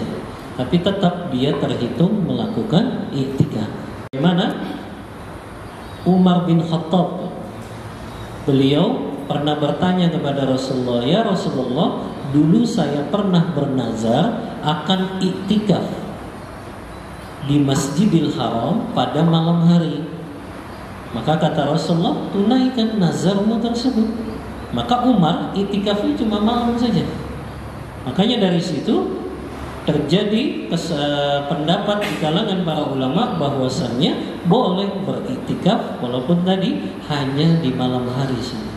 tapi tetap dia terhitung melakukan iktikaf. Bagaimana? Umar bin Khattab, beliau pernah bertanya kepada Rasulullah, "Ya Rasulullah, dulu saya pernah bernazar akan iktikaf di Masjidil Haram pada malam hari." Maka kata Rasulullah, "Tunaikan nazarmu tersebut." Maka Umar iktikafnya cuma malam saja. Makanya dari situ terjadi pendapat di kalangan para ulama bahwasannya boleh beriktikaf walaupun tadi hanya di malam hari saja.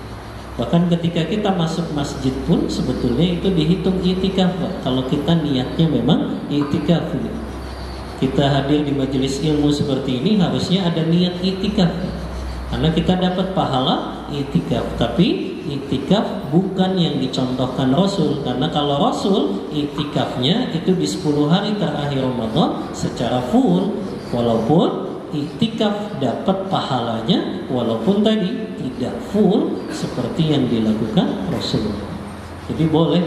Bahkan ketika kita masuk masjid pun sebetulnya itu dihitung iktikaf, Pak. Kalau kita niatnya memang iktikaf. Kita hadir di majelis ilmu seperti ini harusnya ada niat iktikaf, karena kita dapat pahala iktikaf. Tapi iktikaf bukan yang dicontohkan Rasul, karena kalau Rasul iktikafnya itu di 10 hari terakhir Ramadan secara full, walaupun iktikaf dapat pahalanya walaupun tadi tidak full seperti yang dilakukan Rasulullah. Jadi boleh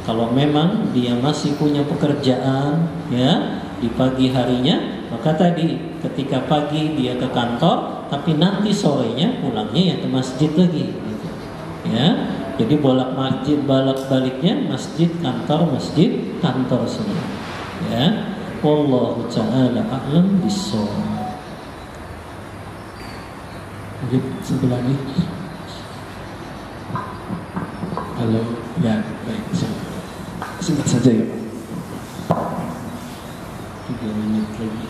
kalau memang dia masih punya pekerjaan, ya, di pagi harinya, maka tadi ketika pagi dia ke kantor, tapi nanti sorenya pulangnya ya ke masjid lagi, gitu. Ya, jadi bolak baliknya masjid kantor semua. Ya, wallahu ta'ala a'lam bissawab. Mungkin sebelah ini. Halo, ya, baik. Singkat saja ya, Pak. 3 menit lagi.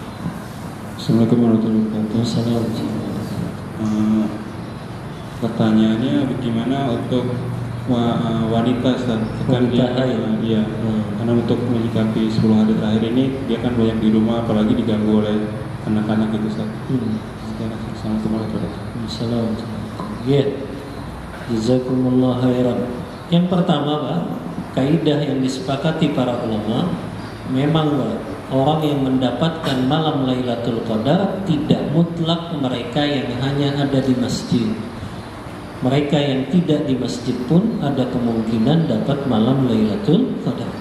Assalamualaikum warahmatullahi wabarakatuh. Assalamualaikum. Pertanyaannya bagaimana untuk wanita Ustaz? Kan dia iya, karena untuk menyikapi 10 hari terakhir ini dia kan banyak di rumah, apalagi diganggu oleh anak-anak gitu Ustaz. Assalamualaikum warahmatullahi wabarakatuh. Assalamualaikum. Ya, jazakumullah khairan. Yang pertama, Pak, kaidah yang disepakati para ulama, memang, Pak, orang yang mendapatkan malam Lailatul Qadar tidak mutlak mereka yang hanya ada di masjid. Mereka yang tidak di masjid pun ada kemungkinan dapat malam Lailatul Qadar.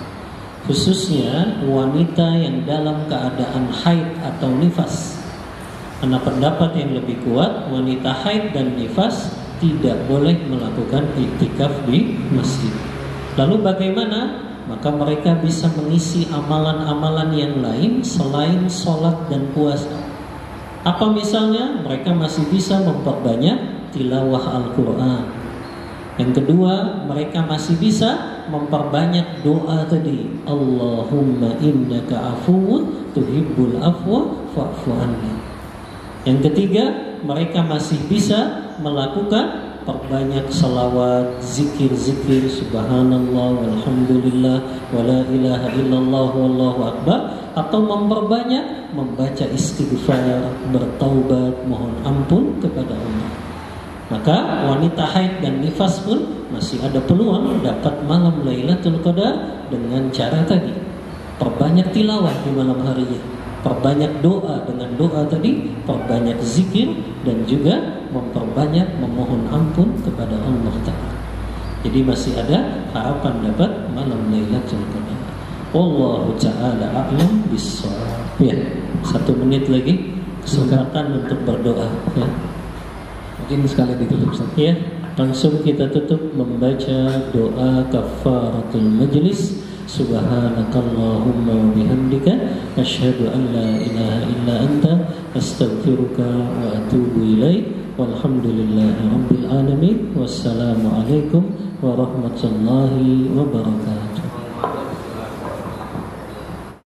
Khususnya wanita yang dalam keadaan haid atau nifas. Karena pendapat yang lebih kuat, wanita haid dan nifas tidak boleh melakukan iktikaf di masjid. Lalu bagaimana? Maka mereka bisa mengisi amalan-amalan yang lain selain sholat dan puasa. Apa misalnya? Mereka masih bisa memperbanyak tilawah Al-Quran. Yang kedua, mereka masih bisa memperbanyak doa tadi. Allahumma innaka afuwun tuhibbul afwa fa'fu anni. Yang ketiga, mereka masih bisa melakukan perbanyak salawat, zikir-zikir, subhanallah, walhamdulillah, wala ilaha illallah, wallahu akbar, atau memperbanyak membaca istighfar, bertaubat, mohon ampun kepada Allah. Maka wanita haid dan nifas pun masih ada peluang dapat malam Lailatul Qadar dengan cara tadi. Perbanyak tilawah di malam harinya, perbanyak doa dengan doa tadi, perbanyak zikir, dan juga memperbanyak memohon ampun kepada Allah Ta'ala. Jadi masih ada harapan dapat malam Lailatul Qadar. Wallahu ta'ala a'lam bissawab. Ya, 1 menit lagi kesempatan untuk berdoa. Ya. Mungkin sekali ditutup Ustaz. Ya, langsung kita tutup membaca doa kafaratul majlis. Subhanakallahumma wa bihamdika asyhadu an la ilaha illa anta astaghfiruka wa atubu ilaik. Walhamdulillahi rabbil alamin. Wassalamu alaikum warahmatullahi wabarakatuh.